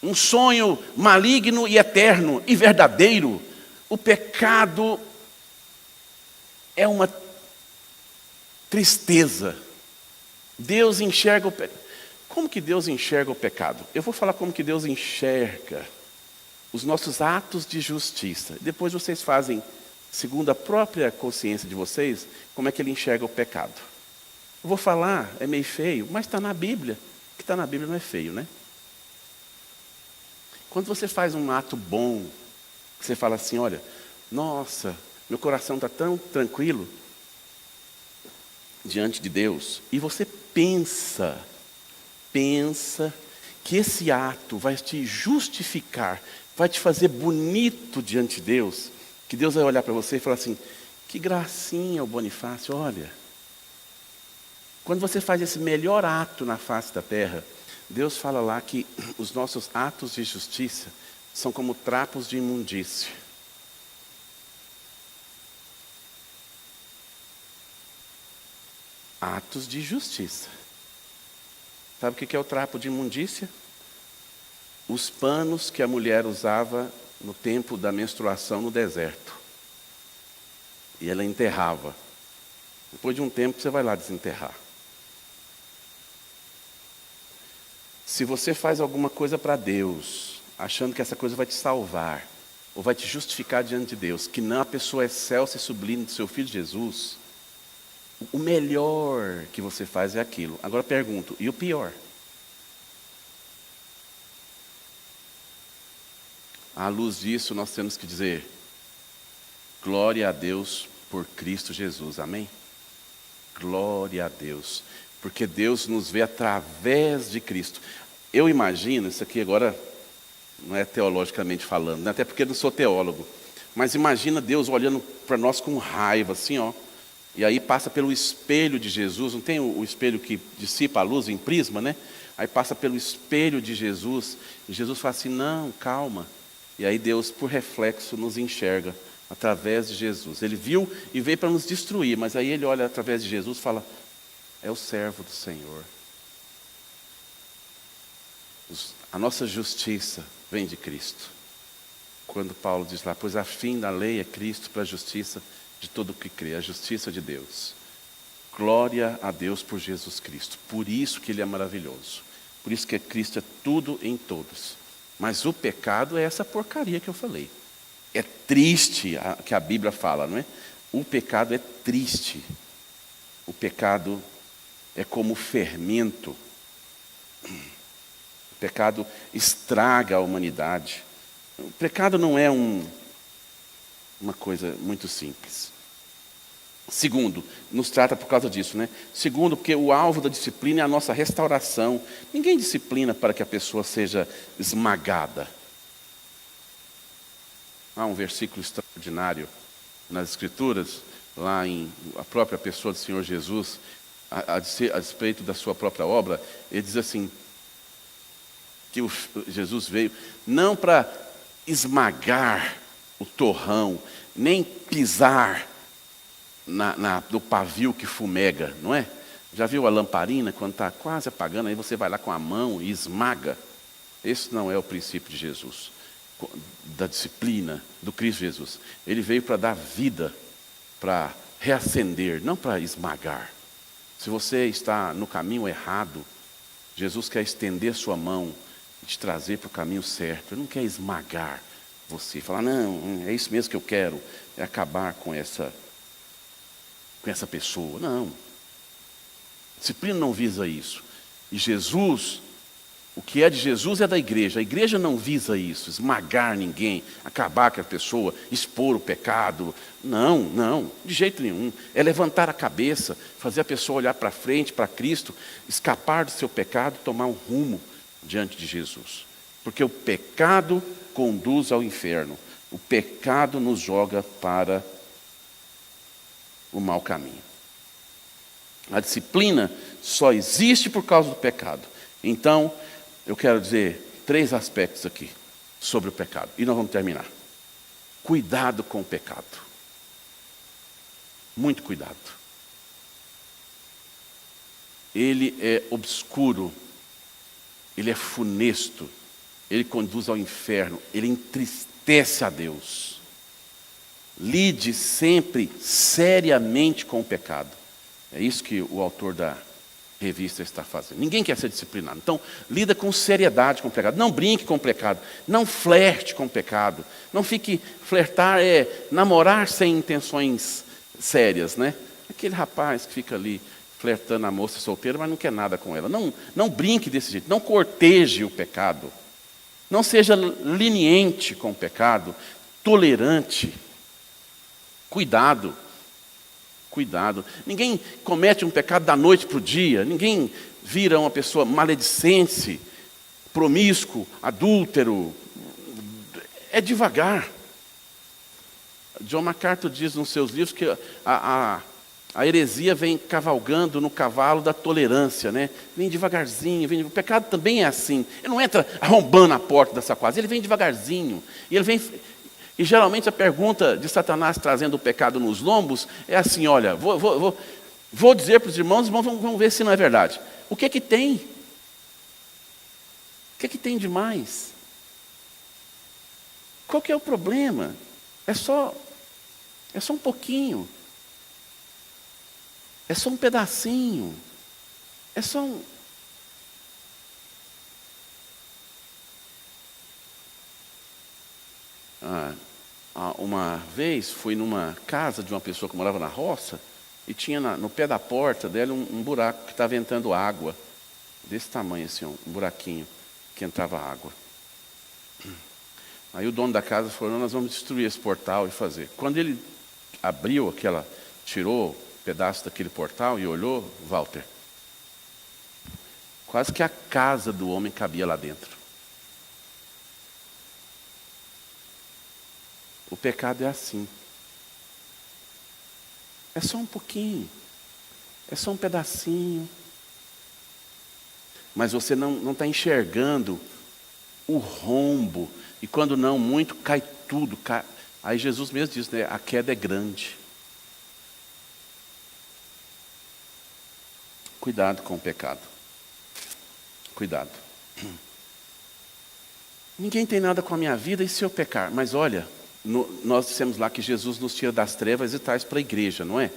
Um sonho maligno e eterno e verdadeiro. O pecado é uma tristeza. Deus enxerga o pecado. Como que Deus enxerga o pecado? Eu vou falar como que Deus enxerga os nossos atos de justiça. Depois vocês fazem, segundo a própria consciência de vocês, como é que Ele enxerga o pecado. Eu vou falar, é meio feio, mas está na Bíblia. O que está na Bíblia não é feio, né? Quando você faz um ato bom, você fala assim, olha, nossa, meu coração está tão tranquilo diante de Deus. E você pensa que esse ato vai te justificar, vai te fazer bonito diante de Deus, que Deus vai olhar para você e falar assim, que gracinha o Bonifácio, olha. Quando você faz esse melhor ato na face da terra, Deus fala lá que os nossos atos de justiça são como trapos de imundícia. Atos de justiça. Sabe o que é o trapo de imundícia? Os panos que a mulher usava no tempo da menstruação no deserto. E ela enterrava. Depois de um tempo você vai lá desenterrar. Se você faz alguma coisa para Deus, achando que essa coisa vai te salvar, ou vai te justificar diante de Deus, que não a pessoa excelsa e sublime do seu Filho Jesus, o melhor que você faz é aquilo. Agora pergunto, e o pior? À luz disso, nós temos que dizer, glória a Deus por Cristo Jesus, amém? Glória a Deus, porque Deus nos vê através de Cristo. Eu imagino, isso aqui agora não é teologicamente falando, né? Até porque eu não sou teólogo, mas imagina Deus olhando para nós com raiva, assim, ó, e aí passa pelo espelho de Jesus, não tem o espelho que dissipa a luz em prisma, né? Aí passa pelo espelho de Jesus, e Jesus fala assim, não, calma. E aí Deus, por reflexo, nos enxerga através de Jesus. Ele viu e veio para nos destruir, mas aí Ele olha através de Jesus e fala, é o servo do Senhor. A nossa justiça vem de Cristo. Quando Paulo diz lá, pois a fim da lei é Cristo para a justiça de todo o que crê, a justiça de Deus. Glória a Deus por Jesus Cristo. Por isso que Ele é maravilhoso. Por isso que Cristo é tudo em todos. Mas o pecado é essa porcaria que eu falei. É triste que a Bíblia fala, não é? O pecado é triste. O pecado é como fermento. O pecado estraga a humanidade. O pecado não é uma coisa muito simples. Segundo, nos trata por causa disso, né? Segundo, porque o alvo da disciplina é a nossa restauração. Ninguém disciplina para que a pessoa seja esmagada. Há um versículo extraordinário nas Escrituras, lá em a própria pessoa do Senhor Jesus, a despeito da sua própria obra, ele diz assim, que Jesus veio não para esmagar o torrão, nem pisar no pavio que fumega, não é? Já viu a lamparina, quando está quase apagando, aí você vai lá com a mão e esmaga. Esse não é o princípio de Jesus, da disciplina do Cristo Jesus. Ele veio para dar vida, para reacender, não para esmagar. Se você está no caminho errado, Jesus quer estender sua mão e te trazer para o caminho certo. Ele não quer esmagar você, falar, não, é isso mesmo que eu quero, é acabar com essa pessoa. Não. Disciplina não visa isso. E Jesus, o que é de Jesus é da igreja. A igreja não visa isso, esmagar ninguém, acabar com a pessoa, expor o pecado. Não, de jeito nenhum. É levantar a cabeça, fazer a pessoa olhar para frente, para Cristo, escapar do seu pecado, tomar um rumo diante de Jesus. Porque o pecado conduz ao inferno. O pecado nos joga para o mau caminho. A disciplina só existe por causa do pecado. Então, eu quero dizer, 3 aspectos aqui sobre o pecado. E nós vamos terminar. Cuidado com o pecado. Muito cuidado. Ele é obscuro. Ele é funesto. Ele conduz ao inferno. Ele entristece a Deus. Lide sempre seriamente com o pecado. É isso que o autor da revista está fazendo. Ninguém quer ser disciplinado. Então, lida com seriedade com o pecado. Não brinque com o pecado. Não flerte com o pecado. Não fique... Flertar é namorar sem intenções sérias, né? Aquele rapaz que fica ali flertando a moça solteira, mas não quer nada com ela. Não brinque desse jeito. Não corteje o pecado. Não seja leniente com o pecado. Tolerante. Cuidado. Cuidado. Ninguém comete um pecado da noite para o dia. Ninguém vira uma pessoa maledicente, promíscuo, adúltero. É devagar. John MacArthur diz nos seus livros que a heresia vem cavalgando no cavalo da tolerância, né? Vem devagarzinho. O pecado também é assim. Ele não entra arrombando a porta dessa casa. Ele vem devagarzinho. E geralmente a pergunta de Satanás trazendo o pecado nos lombos é assim: olha, vou dizer para os irmãos vão ver se não é verdade. O que é que tem? O que é que tem demais? Qual que é o problema? É só um pouquinho. É só um pedacinho. É só um... Uma vez fui numa casa de uma pessoa que morava na roça e tinha no pé da porta dela um buraco que estava entrando água, desse tamanho assim, um buraquinho que entrava água. Aí o dono da casa falou: nós vamos destruir esse portal e fazer. Quando ele abriu tirou um pedaço daquele portal e olhou, Walter, quase que a casa do homem cabia lá dentro. O pecado é assim. É só um pouquinho. É só um pedacinho. Mas você não está enxergando o rombo. E quando não, muito, cai tudo. Aí Jesus mesmo diz, né? A queda é grande. Cuidado com o pecado. Cuidado. Ninguém tem nada com a minha vida e se eu pecar? Mas olha... nós dissemos lá que Jesus nos tira das trevas e traz para a igreja, não é?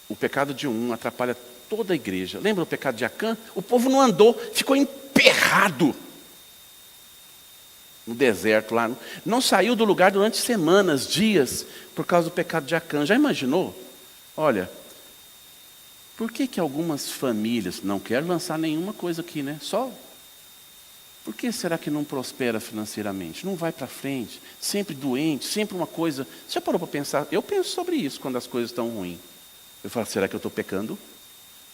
O pecado de um atrapalha toda a igreja. Lembra o pecado de Acã? O povo não andou, ficou emperrado no deserto lá. Não saiu do lugar durante semanas, dias, por causa do pecado de Acã. Já imaginou? Olha, por que algumas famílias, não quero lançar nenhuma coisa aqui, né? Por que será que não prospera financeiramente? Não vai para frente, sempre doente, sempre uma coisa... Você já parou para pensar? Eu penso sobre isso quando as coisas estão ruins. Eu falo, será que eu estou pecando?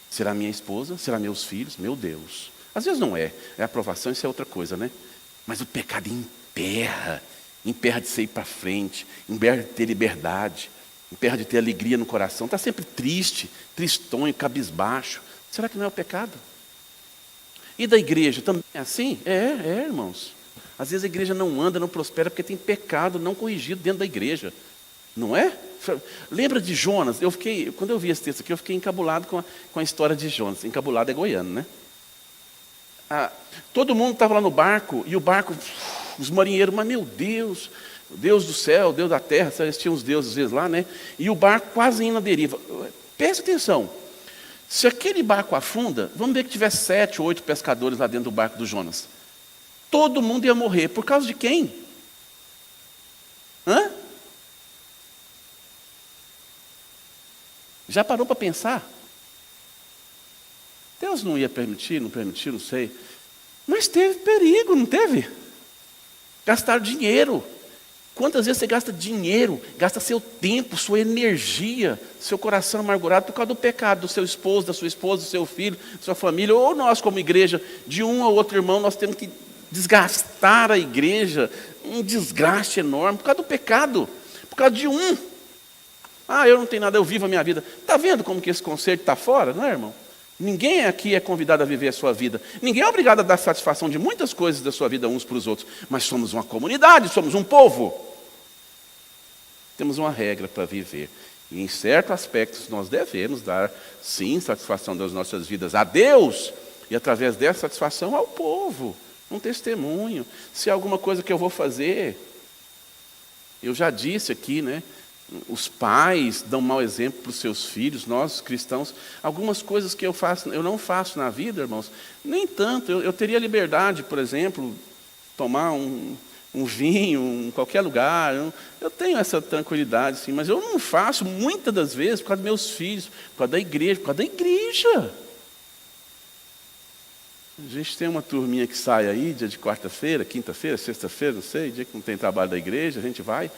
Será minha esposa? Será meus filhos? Meu Deus. Às vezes não é aprovação, isso é outra coisa, né? Mas o pecado emperra de você ir para frente, emperra de ter liberdade, emperra de ter alegria no coração. Está sempre triste, tristonho, cabisbaixo. Será que não é o pecado? E da igreja também é assim? É, irmãos. Às vezes a igreja não anda, não prospera, porque tem pecado não corrigido dentro da igreja. Não é? Lembra de Jonas? Quando eu vi esse texto aqui, eu fiquei encabulado com a história de Jonas. Encabulado é goiano, né? Todo mundo estava lá no barco, e o barco, os marinheiros, mas meu Deus, Deus do céu, Deus da terra, eles tinham os deuses às vezes lá, né? E o barco quase indo na deriva. Presta atenção. Se aquele barco afunda, vamos ver que tivesse 7 ou 8 pescadores lá dentro do barco do Jonas. Todo mundo ia morrer. Por causa de quem? Já parou para pensar? Deus não ia permitir, não sei. Mas teve perigo, não teve? Gastaram dinheiro. Quantas vezes você gasta dinheiro, gasta seu tempo, sua energia, seu coração amargurado por causa do pecado do seu esposo, da sua esposa, do seu filho, da sua família, ou nós como igreja, de um ou outro irmão, nós temos que desgastar a igreja, um desgaste enorme por causa do pecado, por causa de um. Eu não tenho nada, eu vivo a minha vida. Está vendo como que esse conceito está fora, não é, irmão? Ninguém aqui é convidado a viver a sua vida. Ninguém é obrigado a dar satisfação de muitas coisas da sua vida uns para os outros. Mas somos uma comunidade, somos um povo. Temos uma regra para viver. E em certos aspectos nós devemos dar, sim, satisfação das nossas vidas a Deus. E através dessa satisfação ao povo. Um testemunho. Se há alguma coisa que eu vou fazer, eu já disse aqui, né? Os pais dão mau exemplo para os seus filhos, nós cristãos. Algumas coisas que eu não faço na vida, irmãos, nem tanto. Eu teria liberdade, por exemplo, tomar um vinho em qualquer lugar. Eu tenho essa tranquilidade, sim, mas eu não faço muitas das vezes por causa dos meus filhos, por causa da igreja, por causa da igreja. A gente tem uma turminha que sai aí, dia de quarta-feira, quinta-feira, sexta-feira, não sei, dia que não tem trabalho da igreja, a gente vai.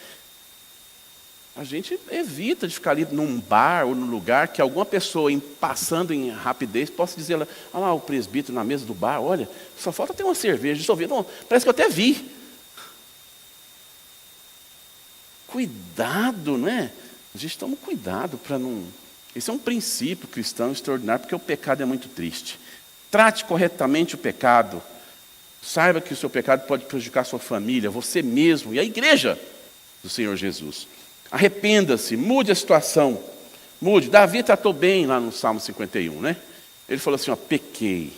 A gente evita de ficar ali num bar ou num lugar que alguma pessoa passando em rapidez possa dizer, olha lá o presbítero na mesa do bar, olha, só falta ter uma cerveja dissolvida. Não, parece que eu até vi. Cuidado, né? A gente toma cuidado para não... Esse é um princípio cristão extraordinário, porque o pecado é muito triste. Trate corretamente o pecado. Saiba que o seu pecado pode prejudicar a sua família, você mesmo e a igreja do Senhor Jesus. Arrependa-se, mude a situação. Mude. Davi tratou bem lá no Salmo 51, né? Ele falou assim, pequei.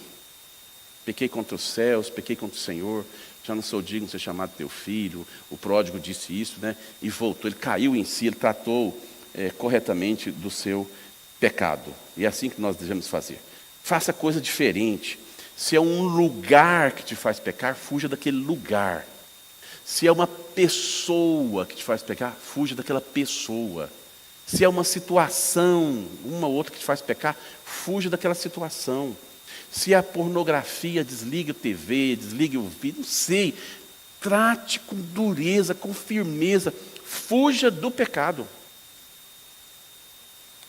Pequei contra os céus, pequei contra o Senhor. Já não sou digno de ser chamado teu filho. O pródigo disse isso, né? E voltou. Ele caiu em si, ele tratou corretamente do seu pecado. E é assim que nós devemos fazer. Faça coisa diferente. Se é um lugar que te faz pecar, fuja daquele lugar. Se é uma pessoa que te faz pecar, fuja daquela pessoa. Se é uma situação, uma ou outra que te faz pecar, fuja daquela situação. Se é a pornografia, desligue a TV, desligue o vídeo, não sei. Trate com dureza, com firmeza. Fuja do pecado.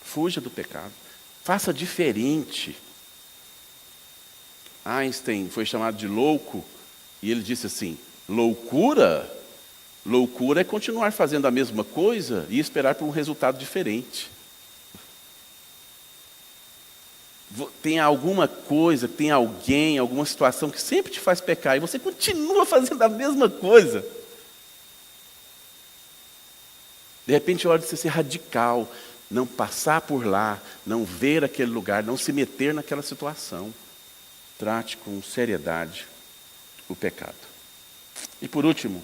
Fuja do pecado. Faça diferente. Einstein foi chamado de louco e ele disse assim, loucura é continuar fazendo a mesma coisa e esperar por um resultado diferente. Tem alguma coisa, tem alguém, alguma situação que sempre te faz pecar e você continua fazendo a mesma coisa. De repente é hora de você ser radical, não passar por lá, não ver aquele lugar, não se meter naquela situação. Trate com seriedade o pecado. E por último,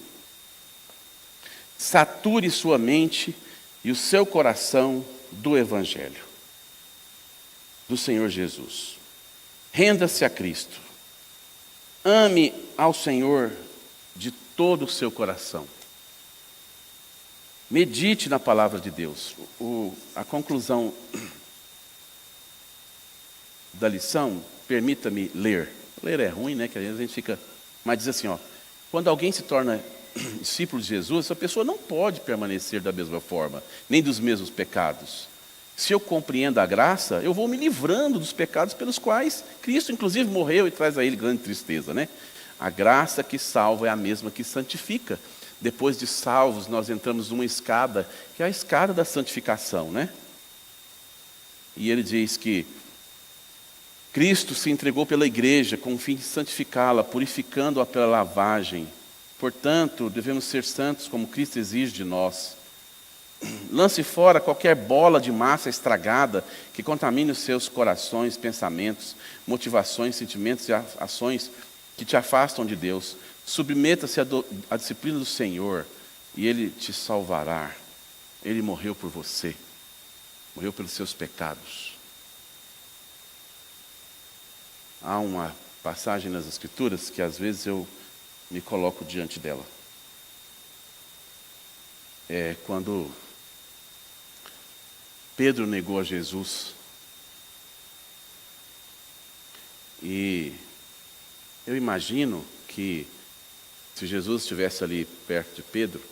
sature sua mente e o seu coração do Evangelho, do Senhor Jesus. Renda-se a Cristo. Ame ao Senhor de todo o seu coração. Medite na palavra de Deus. A conclusão da lição, permita-me ler. Ler é ruim, né? Que às vezes a gente fica... Mas diz assim, quando alguém se torna discípulo de Jesus, essa pessoa não pode permanecer da mesma forma, nem dos mesmos pecados. Se eu compreendo a graça, eu vou me livrando dos pecados pelos quais Cristo, inclusive, morreu e traz a ele grande tristeza, né? A graça que salva é a mesma que santifica. Depois de salvos, nós entramos numa escada, que é a escada da santificação, né? E ele diz que Cristo se entregou pela igreja com o fim de santificá-la, purificando-a pela lavagem. Portanto, devemos ser santos como Cristo exige de nós. Lance fora qualquer bola de massa estragada que contamine os seus corações, pensamentos, motivações, sentimentos e ações que te afastam de Deus. Submeta-se à disciplina do Senhor e Ele te salvará. Ele morreu por você, morreu pelos seus pecados. Há uma passagem nas Escrituras que às vezes eu me coloco diante dela. É quando Pedro negou a Jesus. E eu imagino que se Jesus estivesse ali perto de Pedro,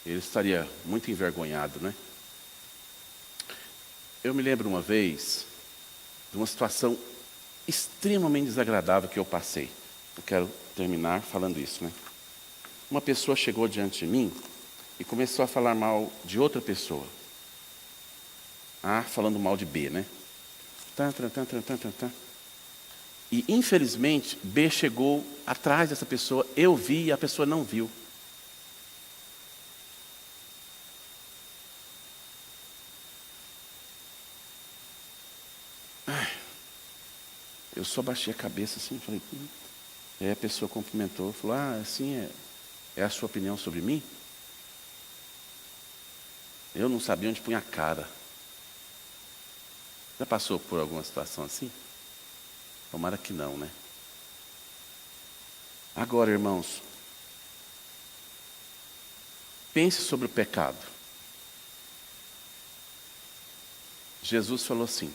ele estaria muito envergonhado, né? Eu me lembro uma vez de uma situação extremamente desagradável que eu passei. Eu quero terminar falando isso, né? Uma pessoa chegou diante de mim e começou a falar mal de outra pessoa. A falando mal de B, né? E, infelizmente, B chegou atrás dessa pessoa, eu vi e a pessoa não viu. Eu só baixei a cabeça assim, falei... E aí a pessoa cumprimentou, falou, assim é a sua opinião sobre mim? Eu não sabia onde punha a cara. Já passou por alguma situação assim? Tomara que não, né? Agora, irmãos, pense sobre o pecado. Jesus falou assim,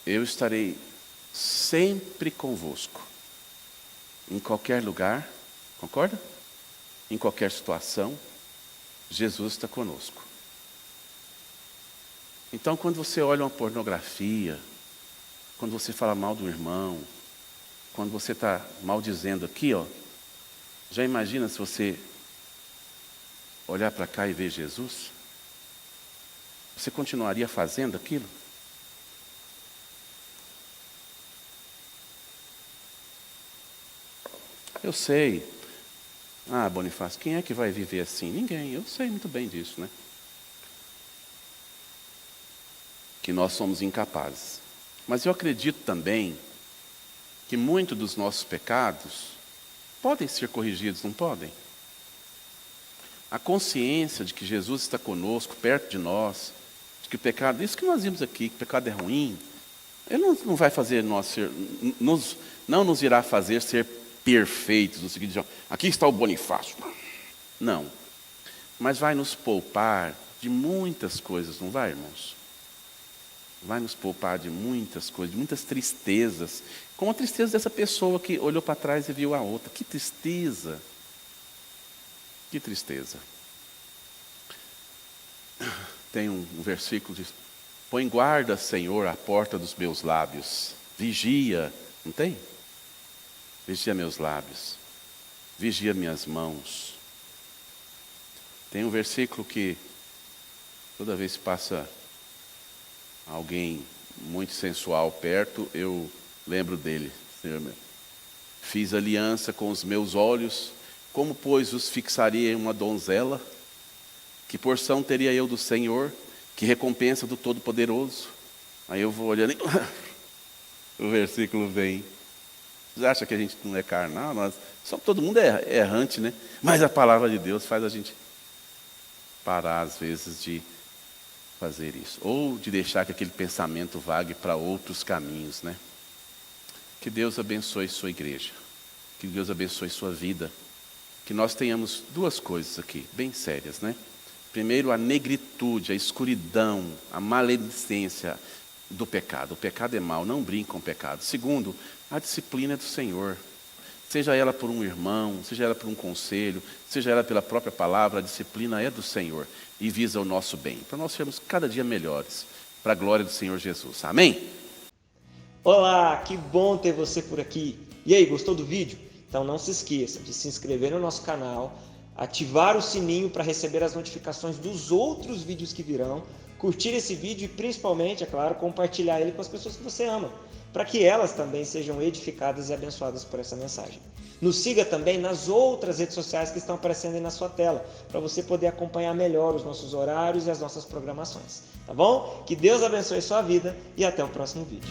eu estarei sempre convosco, em qualquer lugar, concorda? Em qualquer situação, Jesus está conosco. Então, quando você olha uma pornografia, quando você fala mal do irmão, quando você está maldizendo aqui, já imagina se você olhar para cá e ver Jesus? Você continuaria fazendo aquilo? Eu sei. Bonifácio, quem é que vai viver assim? Ninguém, eu sei muito bem disso, né? Que nós somos incapazes. Mas eu acredito também que muitos dos nossos pecados podem ser corrigidos, não podem? A consciência de que Jesus está conosco, perto de nós, de que o pecado, isso que nós vimos aqui, que o pecado é ruim, ele não vai fazer nós ser, não nos irá fazer ser perfeitos, no seguinte, aqui está o Bonifácio. Não. Mas vai nos poupar de muitas coisas, não vai, irmãos? Vai nos poupar de muitas coisas, de muitas tristezas. Como a tristeza dessa pessoa que olhou para trás e viu a outra. Que tristeza. Que tristeza. Tem um versículo que diz, põe guarda, Senhor, à porta dos meus lábios. Vigia, não tem? Vigia meus lábios, vigia minhas mãos. Tem um versículo que toda vez que passa alguém muito sensual perto, eu lembro dele. Senhor meu, fiz aliança com os meus olhos, como pois os fixaria em uma donzela? Que porção teria eu do Senhor? Que recompensa do Todo-Poderoso? Aí eu vou olhando e o versículo vem. Você acha que a gente não é carnal? Todo mundo é errante, né? Mas a palavra de Deus faz a gente parar, às vezes, de fazer isso. Ou de deixar que aquele pensamento vague para outros caminhos, né? Que Deus abençoe sua igreja. Que Deus abençoe sua vida. Que nós tenhamos duas coisas aqui, bem sérias, né? Primeiro, a negritude, a escuridão, a maledicência do pecado. O pecado é mau, não brinque com o pecado. Segundo, a disciplina é do Senhor. Seja ela por um irmão, seja ela por um conselho, seja ela pela própria palavra, a disciplina é do Senhor e visa o nosso bem, para nós sermos cada dia melhores, para a glória do Senhor Jesus. Amém? Olá, que bom ter você por aqui. E aí, gostou do vídeo? Então não se esqueça de se inscrever no nosso canal, ativar o sininho para receber as notificações dos outros vídeos que virão, curtir esse vídeo e principalmente, é claro, compartilhar ele com as pessoas que você ama, para que elas também sejam edificadas e abençoadas por essa mensagem. Nos siga também nas outras redes sociais que estão aparecendo aí na sua tela, para você poder acompanhar melhor os nossos horários e as nossas programações. Tá bom? Que Deus abençoe sua vida e até o próximo vídeo.